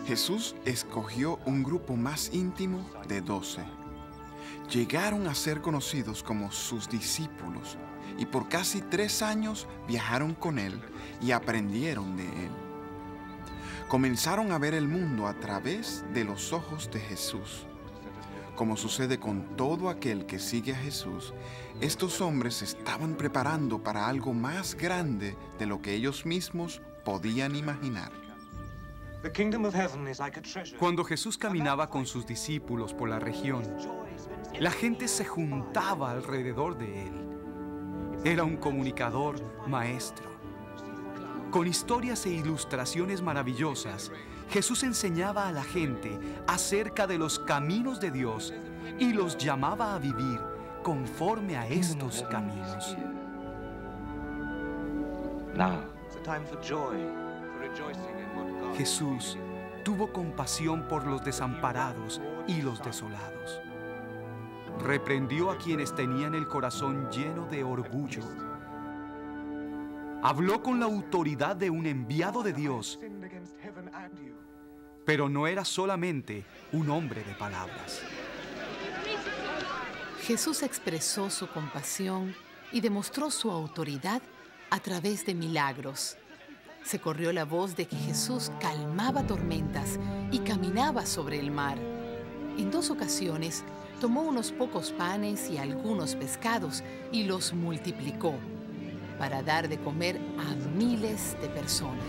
Jesús escogió un grupo más íntimo de 12. Llegaron a ser conocidos como sus discípulos y por casi 3 años viajaron con él y aprendieron de él. Comenzaron a ver el mundo a través de los ojos de Jesús. Como sucede con todo aquel que sigue a Jesús, estos hombres se estaban preparando para algo más grande de lo que ellos mismos podían imaginar. Cuando Jesús caminaba con sus discípulos por la región, la gente se juntaba alrededor de él. Era un comunicador maestro. Con historias e ilustraciones maravillosas, Jesús enseñaba a la gente acerca de los caminos de Dios y los llamaba a vivir conforme a estos caminos. Jesús tuvo compasión por los desamparados y los desolados. Reprendió a quienes tenían el corazón lleno de orgullo. Habló con la autoridad de un enviado de Dios, pero no era solamente un hombre de palabras. Jesús expresó su compasión y demostró su autoridad a través de milagros. Se corrió la voz de que Jesús calmaba tormentas y caminaba sobre el mar. En 2 ocasiones, tomó unos pocos panes y algunos pescados y los multiplicó para dar de comer a miles de personas.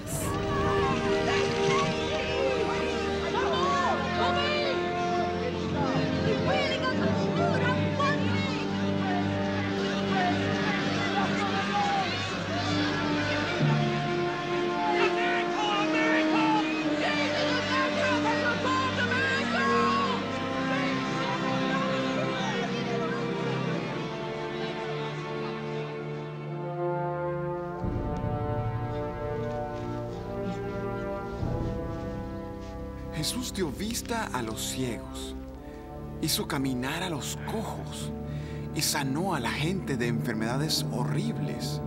Jesús dio vista a los ciegos, hizo caminar a los cojos y sanó a la gente de enfermedades horribles.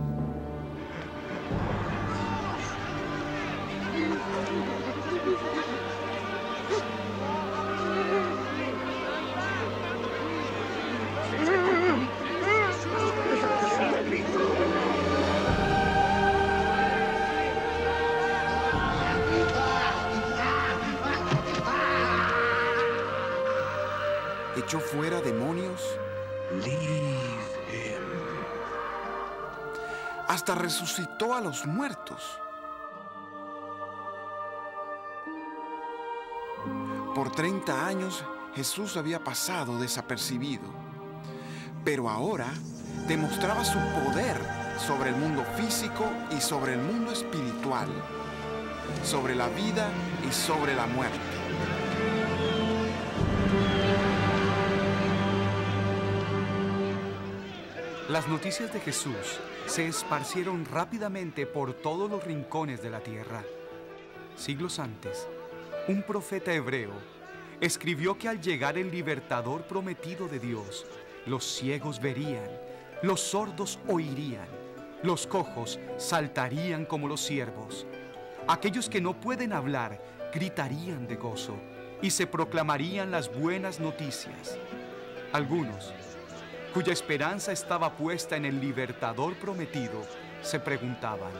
Echó fuera demonios. Hasta resucitó a los muertos. Por 30 años Jesús había pasado desapercibido, pero ahora demostraba su poder sobre el mundo físico y sobre el mundo espiritual, sobre la vida y sobre la muerte. Las noticias de Jesús se esparcieron rápidamente por todos los rincones de la tierra. Siglos antes, un profeta hebreo escribió que al llegar el libertador prometido de Dios, los ciegos verían, los sordos oirían, los cojos saltarían como los ciervos. Aquellos que no pueden hablar gritarían de gozo y se proclamarían las buenas noticias. Algunos, cuya esperanza estaba puesta en el libertador prometido, se preguntaban: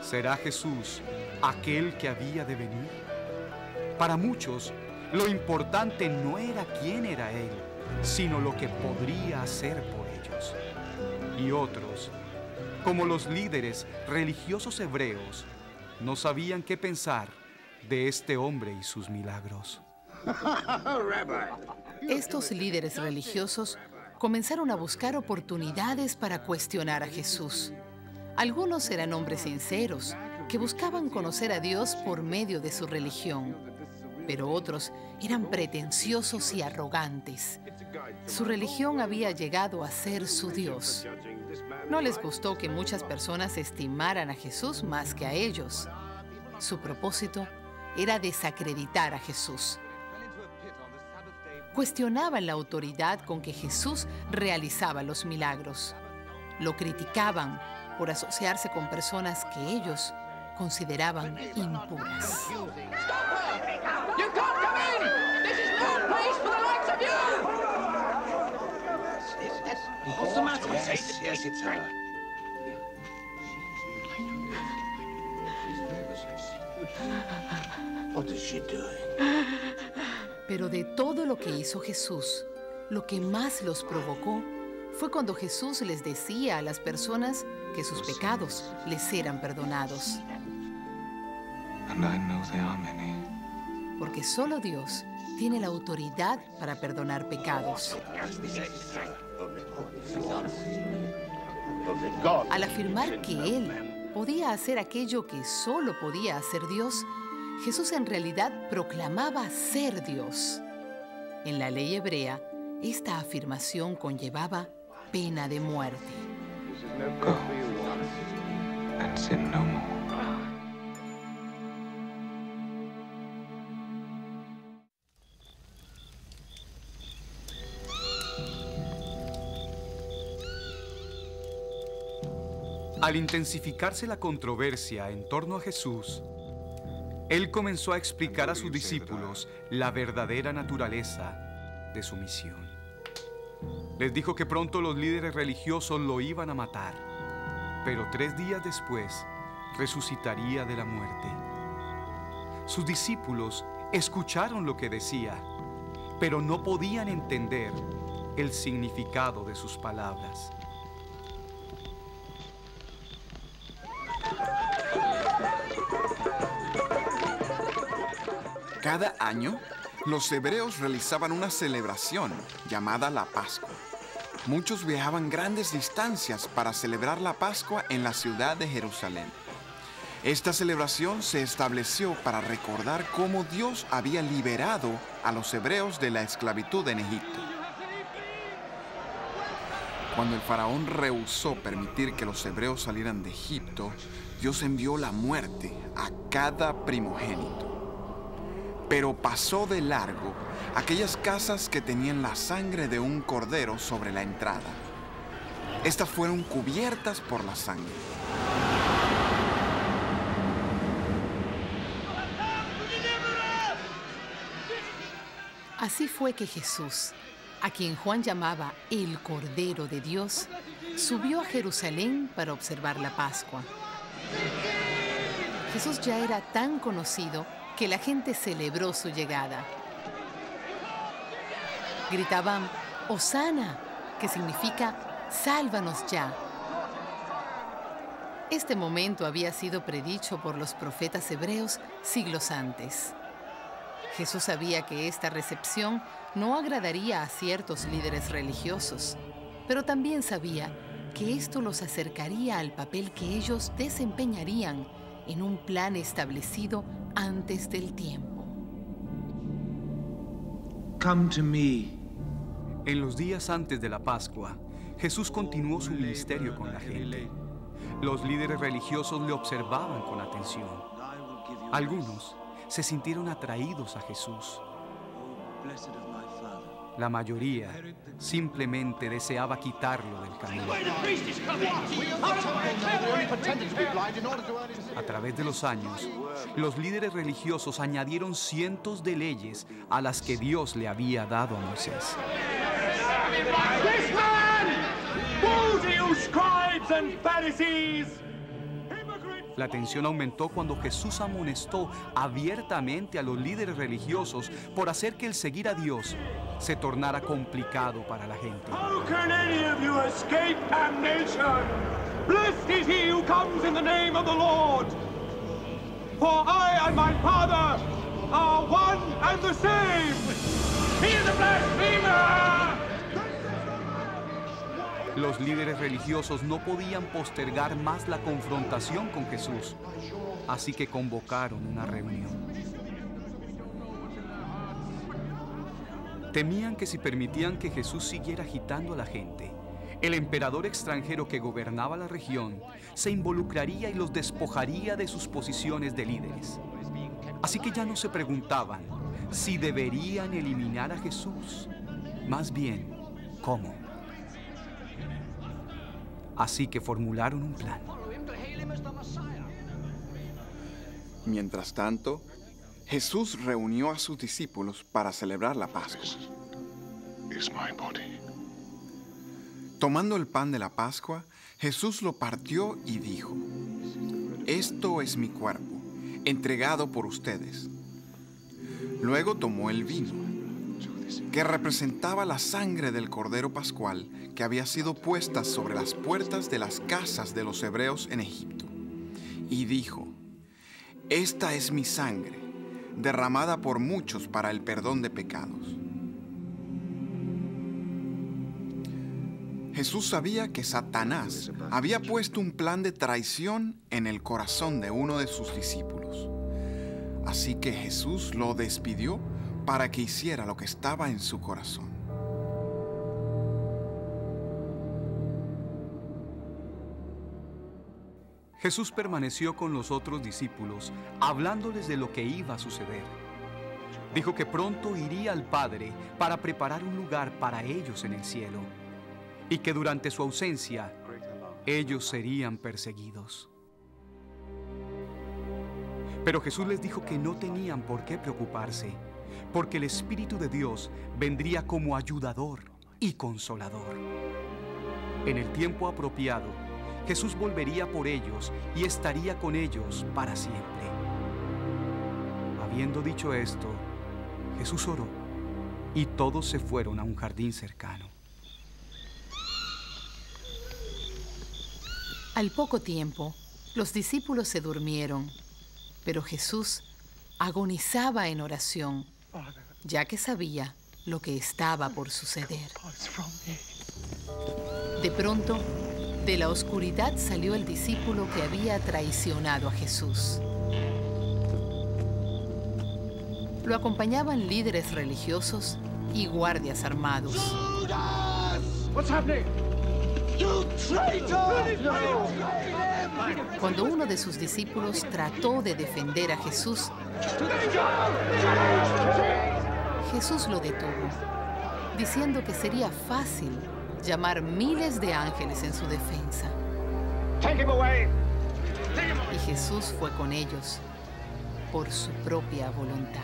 ¿será Jesús aquel que había de venir? Para muchos, lo importante no era quién era Él, sino lo que podría hacer por ellos. Y otros, como los líderes religiosos hebreos, no sabían qué pensar de este hombre y sus milagros. Estos líderes religiosos comenzaron a buscar oportunidades para cuestionar a Jesús. Algunos eran hombres sinceros, que buscaban conocer a Dios por medio de su religión, pero otros eran pretenciosos y arrogantes. Su religión había llegado a ser su Dios. No les gustó que muchas personas estimaran a Jesús más que a ellos. Su propósito era desacreditar a Jesús. Cuestionaban la autoridad con que Jesús realizaba los milagros. Lo criticaban por asociarse con personas que ellos consideraban impuras. Pero de todo lo que hizo Jesús, lo que más los provocó fue cuando Jesús les decía a las personas que sus pecados les eran perdonados. Porque solo Dios tiene la autoridad para perdonar pecados. Al afirmar que Él podía hacer aquello que solo podía hacer Dios, Jesús en realidad proclamaba ser Dios. En la ley hebrea, esta afirmación conllevaba pena de muerte. Go and sin no more. Al intensificarse la controversia en torno a Jesús, Él comenzó a explicar a sus discípulos la verdadera naturaleza de su misión. Les dijo que pronto los líderes religiosos lo iban a matar, pero 3 días después resucitaría de la muerte. Sus discípulos escucharon lo que decía, pero no podían entender el significado de sus palabras. Cada año, los hebreos realizaban una celebración llamada la Pascua. Muchos viajaban grandes distancias para celebrar la Pascua en la ciudad de Jerusalén. Esta celebración se estableció para recordar cómo Dios había liberado a los hebreos de la esclavitud en Egipto. Cuando el faraón rehusó permitir que los hebreos salieran de Egipto, Dios envió la muerte a cada primogénito. pero pasó de largo aquellas casas que tenían la sangre de un cordero sobre la entrada. Estas fueron cubiertas por la sangre. Así fue que Jesús, a quien Juan llamaba el Cordero de Dios, subió a Jerusalén para observar la Pascua. Jesús ya era tan conocido que la gente celebró su llegada. Gritaban, «Hosana», que significa «Sálvanos ya». Este momento había sido predicho por los profetas hebreos siglos antes. Jesús sabía que esta recepción no agradaría a ciertos líderes religiosos, pero también sabía que esto los acercaría al papel que ellos desempeñarían en un plan establecido antes del tiempo. Come to me. En los días antes de la Pascua, Jesús continuó su ministerio con la gente. Los líderes religiosos le observaban con atención. Algunos se sintieron atraídos a Jesús. La mayoría simplemente deseaba quitarlo del camino. A través de los años, los líderes religiosos añadieron cientos de leyes a las que Dios le había dado a Moisés. La tensión aumentó cuando Jesús amonestó abiertamente a los líderes religiosos por hacer que el seguir a Dios se tornara complicado para la gente. How can any of you escape damnation? Blessed is he who comes in the name of the Lord. For I and my Father are one and the same. He is a blasphemer! Los líderes religiosos no podían postergar más la confrontación con Jesús, así que convocaron una reunión. Temían que si permitían que Jesús siguiera agitando a la gente, el emperador extranjero que gobernaba la región se involucraría y los despojaría de sus posiciones de líderes. Así que ya no se preguntaban si deberían eliminar a Jesús, más bien, ¿cómo? Así que formularon un plan. Mientras tanto, Jesús reunió a sus discípulos para celebrar la Pascua. Tomando el pan de la Pascua, Jesús lo partió y dijo: «Esto es mi cuerpo, entregado por ustedes». Luego tomó el vino, que representaba la sangre del Cordero Pascual que había sido puesta sobre las puertas de las casas de los hebreos en Egipto, y dijo: «Esta es mi sangre, derramada por muchos para el perdón de pecados». Jesús sabía que Satanás había puesto un plan de traición en el corazón de uno de sus discípulos. Así que Jesús lo despidió para que hiciera lo que estaba en su corazón. Jesús permaneció con los otros discípulos, hablándoles de lo que iba a suceder. Dijo que pronto iría al Padre para preparar un lugar para ellos en el cielo, y que durante su ausencia, ellos serían perseguidos. Pero Jesús les dijo que no tenían por qué preocuparse, porque el Espíritu de Dios vendría como ayudador y consolador. En el tiempo apropiado, Jesús volvería por ellos y estaría con ellos para siempre. Habiendo dicho esto, Jesús oró y todos se fueron a un jardín cercano. Al poco tiempo, los discípulos se durmieron, pero Jesús agonizaba en oración, ya que sabía lo que estaba por suceder. De pronto, de la oscuridad salió el discípulo que había traicionado a Jesús. Lo acompañaban líderes religiosos y guardias armados. What's happening? You traitor! Cuando uno de sus discípulos trató de defender a Jesús, Jesús lo detuvo, diciendo que sería fácil llamar miles de ángeles en su defensa. Y Jesús fue con ellos por su propia voluntad.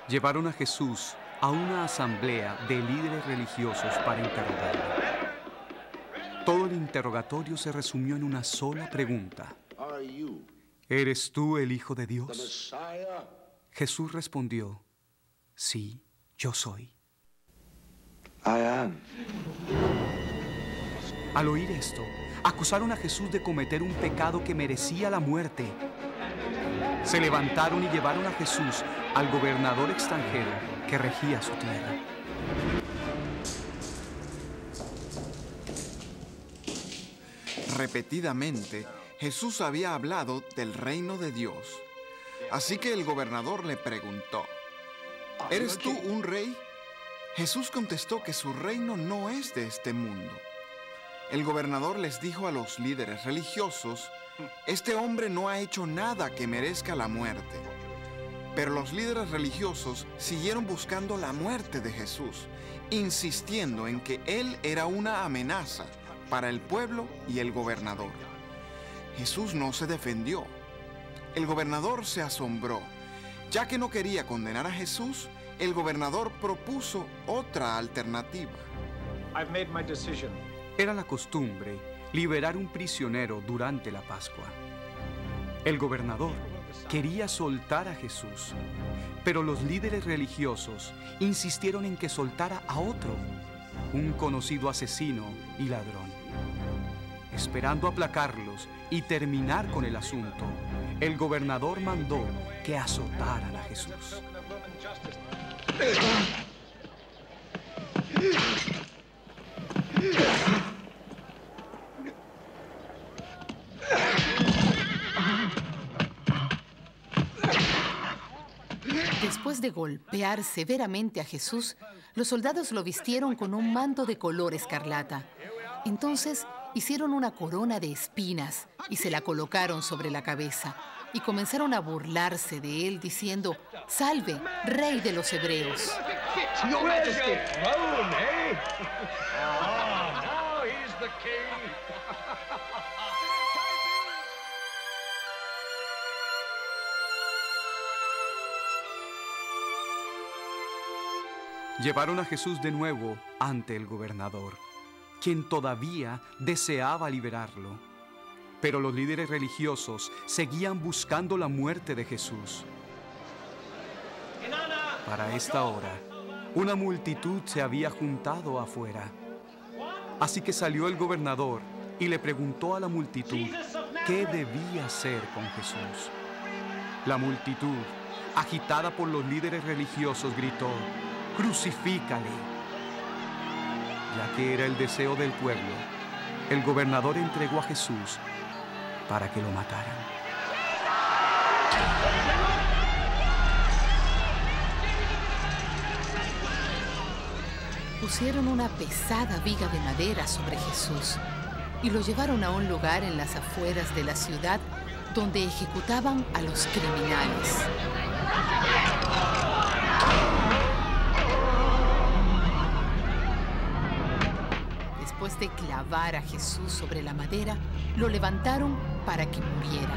Llevaron a Jesús a una asamblea de líderes religiosos para interrogarlo. Todo el interrogatorio se resumió en una sola pregunta. ¿Eres tú el Hijo de Dios? Jesús respondió, sí, yo soy. Al oír esto, acusaron a Jesús de cometer un pecado que merecía la muerte. Se levantaron y llevaron a Jesús al gobernador extranjero que regía su tierra. Repetidamente, Jesús había hablado del reino de Dios. Así que el gobernador le preguntó, ¿eres tú un rey? Jesús contestó que su reino no es de este mundo. El gobernador les dijo a los líderes religiosos, este hombre no ha hecho nada que merezca la muerte. Pero los líderes religiosos siguieron buscando la muerte de Jesús, insistiendo en que él era una amenaza para el pueblo y el gobernador. Jesús no se defendió. El gobernador se asombró. Ya que no quería condenar a Jesús, el gobernador propuso otra alternativa. Era la costumbre liberar un prisionero durante la Pascua. El gobernador quería soltar a Jesús, pero los líderes religiosos insistieron en que soltara a otro, un conocido asesino y ladrón. Esperando aplacarlos y terminar con el asunto, el gobernador mandó que azotaran a Jesús. Después de golpear severamente a Jesús, los soldados lo vistieron con un manto de color escarlata. Entonces hicieron una corona de espinas y se la colocaron sobre la cabeza. Y comenzaron a burlarse de él diciendo, «Salve, Rey de los Hebreos». Llevaron a Jesús de nuevo ante el gobernador, quien todavía deseaba liberarlo. Pero los líderes religiosos seguían buscando la muerte de Jesús. Para esta hora, una multitud se había juntado afuera. Así que salió el gobernador y le preguntó a la multitud qué debía hacer con Jesús. La multitud, agitada por los líderes religiosos, gritó, «¡Crucifícale!». Ya que era el deseo del pueblo, el gobernador entregó a Jesús para que lo mataran. Pusieron una pesada viga de madera sobre Jesús y lo llevaron a un lugar en las afueras de la ciudad donde ejecutaban a los criminales. Después de clavar a Jesús sobre la madera, lo levantaron para que muriera.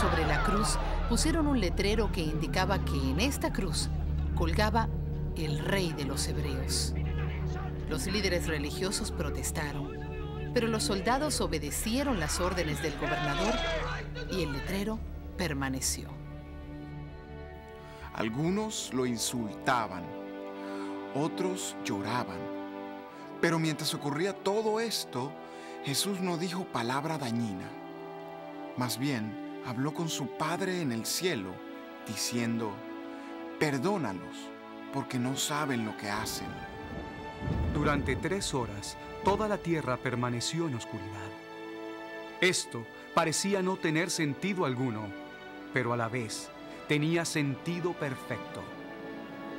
Sobre la cruz pusieron un letrero que indicaba que en esta cruz colgaba el Rey de los Hebreos. Los líderes religiosos protestaron, pero los soldados obedecieron las órdenes del gobernador y el letrero permaneció. Algunos lo insultaban, otros lloraban. Pero mientras ocurría todo esto, Jesús no dijo palabra dañina. Más bien, habló con su Padre en el cielo, diciendo, «Perdónalos, porque no saben lo que hacen». Durante 3 horas, toda la tierra permaneció en oscuridad. Esto parecía no tener sentido alguno, pero a la vez tenía sentido perfecto.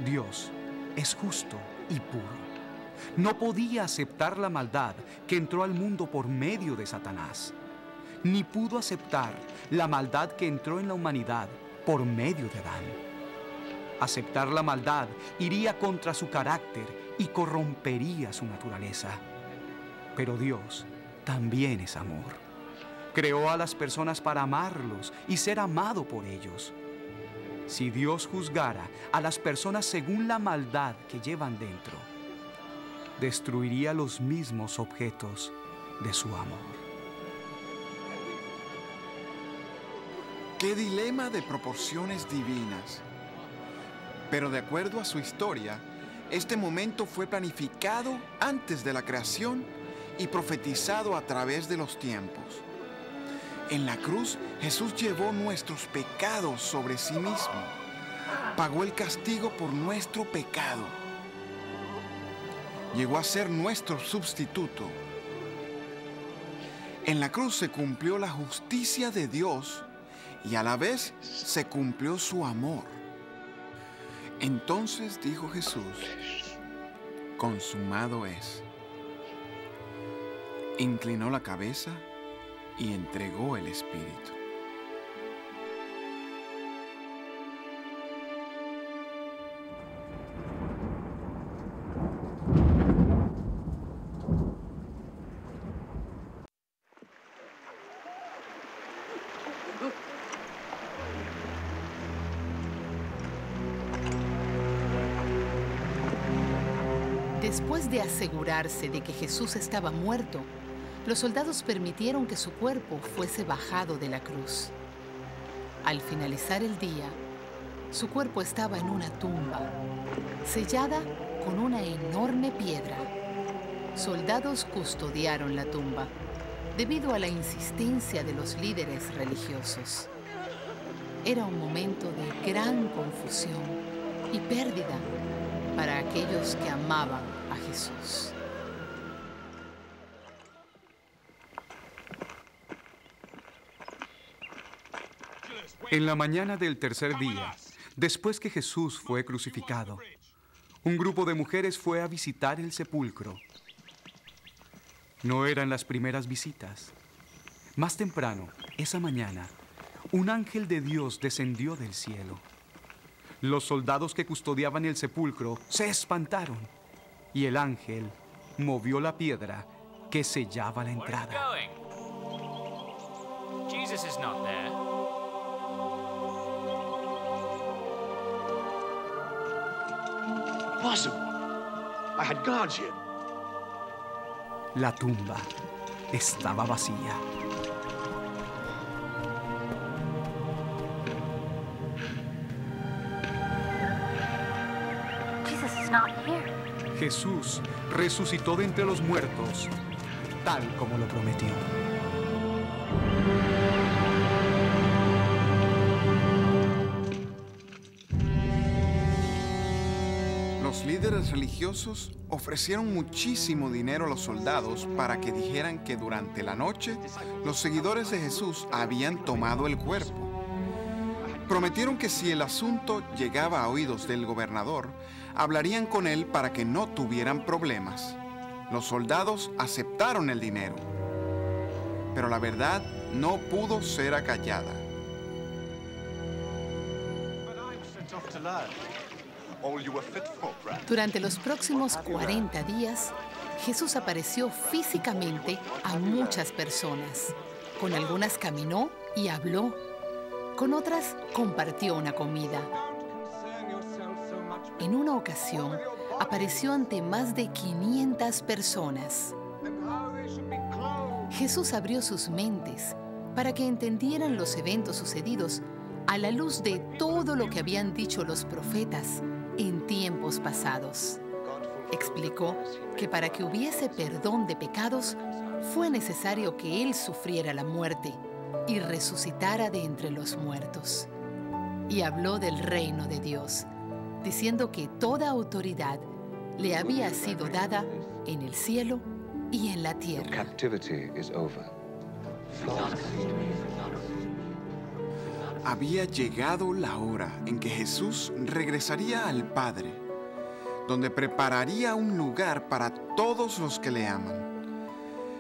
Dios es justo y puro. No podía aceptar la maldad que entró al mundo por medio de Satanás, ni pudo aceptar la maldad que entró en la humanidad por medio de Adán. Aceptar la maldad iría contra su carácter y corrompería su naturaleza. Pero Dios también es amor. Creó a las personas para amarlos y ser amado por ellos. Si Dios juzgara a las personas según la maldad que llevan dentro, destruiría los mismos objetos de su amor. ¡Qué dilema de proporciones divinas! Pero de acuerdo a su historia, este momento fue planificado antes de la creación y profetizado a través de los tiempos. En la cruz, Jesús llevó nuestros pecados sobre sí mismo. Pagó el castigo por nuestro pecado. Llegó a ser nuestro sustituto. En la cruz se cumplió la justicia de Dios y a la vez se cumplió su amor. Entonces dijo Jesús: consumado es. Inclinó la cabeza y entregó el espíritu. Después de asegurarse de que Jesús estaba muerto, los soldados permitieron que su cuerpo fuese bajado de la cruz. Al finalizar el día, su cuerpo estaba en una tumba, sellada con una enorme piedra. Soldados custodiaron la tumba debido a la insistencia de los líderes religiosos. Era un momento de gran confusión y pérdida para aquellos que amaban a Jesús. En la mañana del tercer día, después que Jesús fue crucificado, un grupo de mujeres fue a visitar el sepulcro. No eran las primeras visitas. Más temprano, esa mañana, un ángel de Dios descendió del cielo. Los soldados que custodiaban el sepulcro se espantaron y el ángel movió la piedra que sellaba la entrada. Jesus is not there. Impossible. I had guards here. La tumba estaba vacía. Jesus is not here. Jesús resucitó de entre los muertos, tal como lo prometió. Los líderes religiosos ofrecieron muchísimo dinero a los soldados para que dijeran que durante la noche los seguidores de Jesús habían tomado el cuerpo. Prometieron que si el asunto llegaba a oídos del gobernador, hablarían con él para que no tuvieran problemas. Los soldados aceptaron el dinero, pero la verdad no pudo ser acallada. Durante los próximos 40 días, Jesús apareció físicamente a muchas personas. Con algunas caminó y habló. Con otras compartió una comida. En una ocasión, apareció ante más de 500 personas. Jesús abrió sus mentes para que entendieran los eventos sucedidos a la luz de todo lo que habían dicho los profetas en tiempos pasados. Explicó que para que hubiese perdón de pecados, fue necesario que Él sufriera la muerte y resucitara de entre los muertos. Y habló del reino de Dios, diciendo que toda autoridad le había sido dada en el cielo y en la tierra. Había llegado la hora en que Jesús regresaría al Padre. donde prepararía un lugar para todos los que le aman.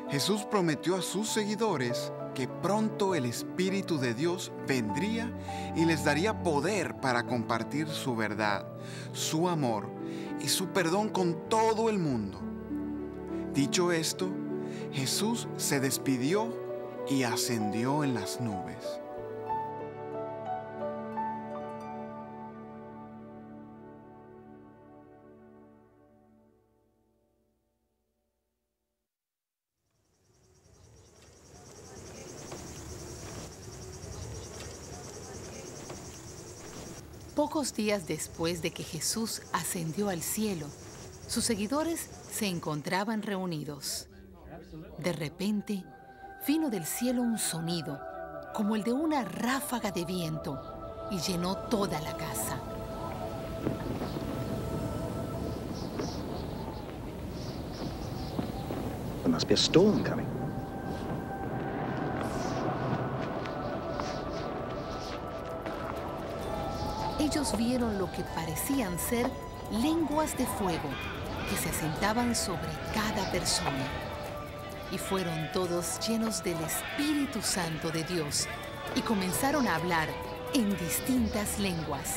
Jesús prometió a sus seguidores que pronto el Espíritu de Dios vendría y les daría poder para compartir su verdad, su amor y su perdón con todo el mundo. Dicho esto, Jesús se despidió y ascendió en las nubes. Pocos días después de que Jesús ascendió al cielo, sus seguidores se encontraban reunidos. De repente, vino del cielo un sonido, como el de una ráfaga de viento, y llenó toda la casa. There must be a storm coming. Ellos vieron lo que parecían ser lenguas de fuego que se asentaban sobre cada persona. Y fueron todos llenos del Espíritu Santo de Dios y comenzaron a hablar en distintas lenguas.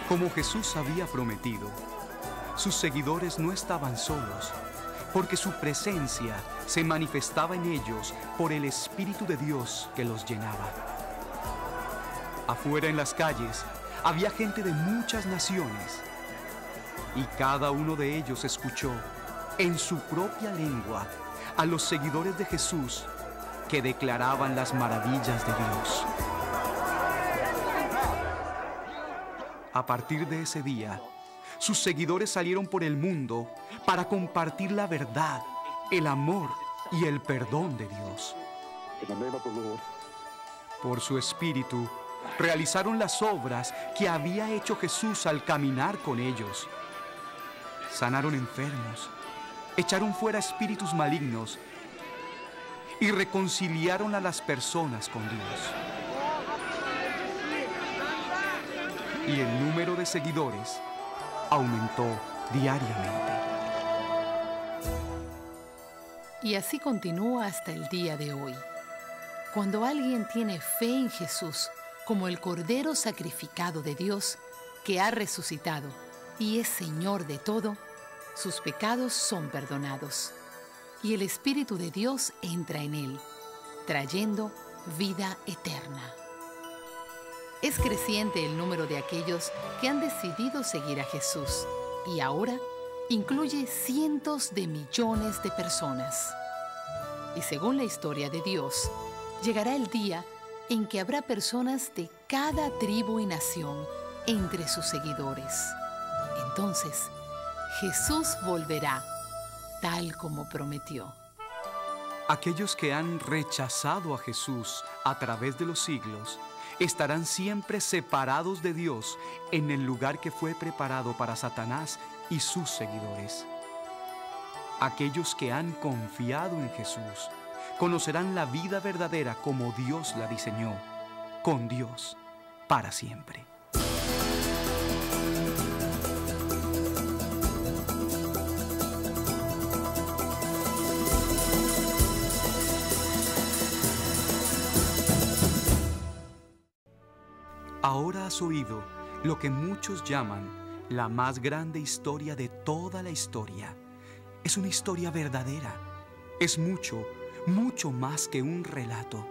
Como Jesús había prometido, sus seguidores no estaban solos, porque su presencia se manifestaba en ellos por el Espíritu de Dios que los llenaba. Afuera en las calles había gente de muchas naciones, y cada uno de ellos escuchó en su propia lengua a los seguidores de Jesús que declaraban las maravillas de Dios. A partir de ese día, sus seguidores salieron por el mundo para compartir la verdad, el amor y el perdón de Dios. Por su Espíritu, realizaron las obras que había hecho Jesús al caminar con ellos. Sanaron enfermos, echaron fuera espíritus malignos y reconciliaron a las personas con Dios. Y el número de seguidores aumentó diariamente. Y así continúa hasta el día de hoy. Cuando alguien tiene fe en Jesús como el Cordero sacrificado de Dios, que ha resucitado y es Señor de todo, sus pecados son perdonados. Y el Espíritu de Dios entra en él, trayendo vida eterna. Es creciente el número de aquellos que han decidido seguir a Jesús y ahora incluye cientos de millones de personas. Y según la historia de Dios, llegará el día en que habrá personas de cada tribu y nación entre sus seguidores. Entonces, Jesús volverá, tal como prometió. Aquellos que han rechazado a Jesús a través de los siglos estarán siempre separados de Dios en el lugar que fue preparado para Satanás y sus seguidores. Aquellos que han confiado en Jesús conocerán la vida verdadera como Dios la diseñó, con Dios para siempre. Ahora has oído lo que muchos llaman la más grande historia de toda la historia. Es una historia verdadera. Es mucho, mucho más que un relato.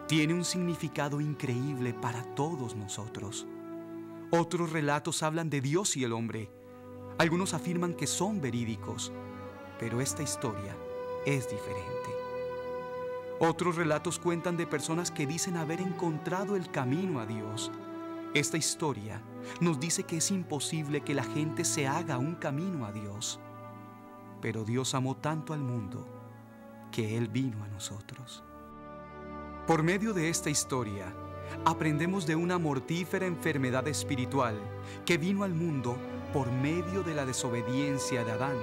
Tiene un significado increíble para todos nosotros. Otros relatos hablan de Dios y el hombre. Algunos afirman que son verídicos, pero esta historia es diferente. Otros relatos cuentan de personas que dicen haber encontrado el camino a Dios. Esta historia nos dice que es imposible que la gente se haga un camino a Dios. Pero Dios amó tanto al mundo que Él vino a nosotros. Por medio de esta historia, aprendemos de una mortífera enfermedad espiritual que vino al mundo por medio de la desobediencia de Adán,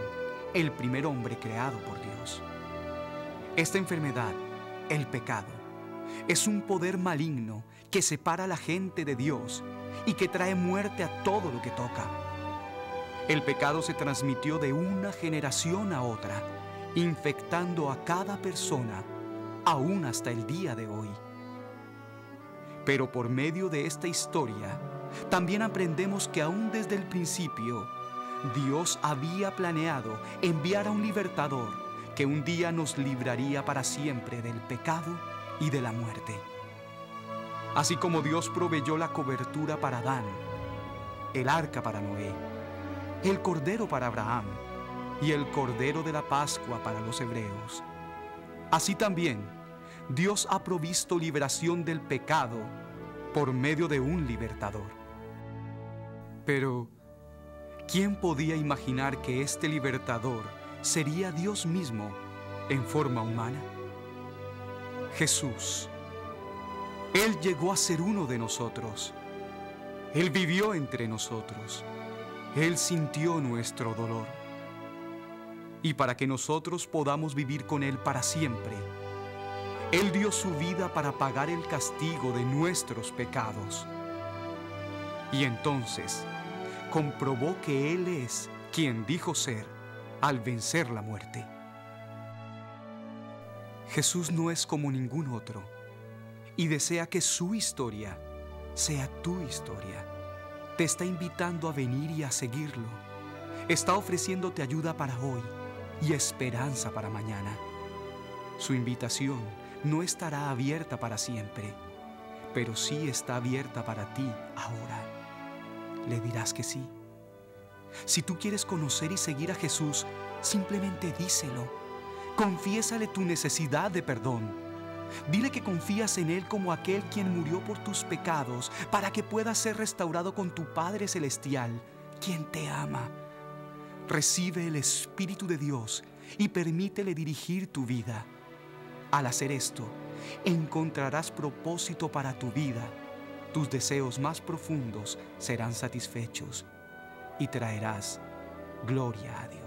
el primer hombre creado por Dios. Esta enfermedad, el pecado, es un poder maligno que separa a la gente de Dios y que trae muerte a todo lo que toca. El pecado se transmitió de una generación a otra, infectando a cada persona, aún hasta el día de hoy. Pero por medio de esta historia, también aprendemos que aún desde el principio, Dios había planeado enviar a un libertador que un día nos libraría para siempre del pecado y de la muerte. Así como Dios proveyó la cobertura para Adán, el arca para Noé, el cordero para Abraham y el cordero de la Pascua para los hebreos. Así también, Dios ha provisto liberación del pecado por medio de un libertador. Pero, ¿quién podía imaginar que este libertador sería Dios mismo en forma humana? Jesús. Él llegó a ser uno de nosotros. Él vivió entre nosotros. Él sintió nuestro dolor. Y para que nosotros podamos vivir con Él para siempre, Él dio su vida para pagar el castigo de nuestros pecados. Y entonces comprobó que Él es quien dijo ser al vencer la muerte. Jesús no es como ningún otro y desea que su historia sea tu historia. Te está invitando a venir y a seguirlo. Está ofreciéndote ayuda para hoy y esperanza para mañana. Su invitación no estará abierta para siempre, pero sí está abierta para ti ahora. ¿Le dirás que sí? Si tú quieres conocer y seguir a Jesús, simplemente díselo. Confiésale tu necesidad de perdón. Dile que confías en Él como aquel quien murió por tus pecados para que puedas ser restaurado con tu Padre Celestial, quien te ama. Recibe el Espíritu de Dios y permítele dirigir tu vida. Al hacer esto, encontrarás propósito para tu vida. Tus deseos más profundos serán satisfechos y traerás gloria a Dios.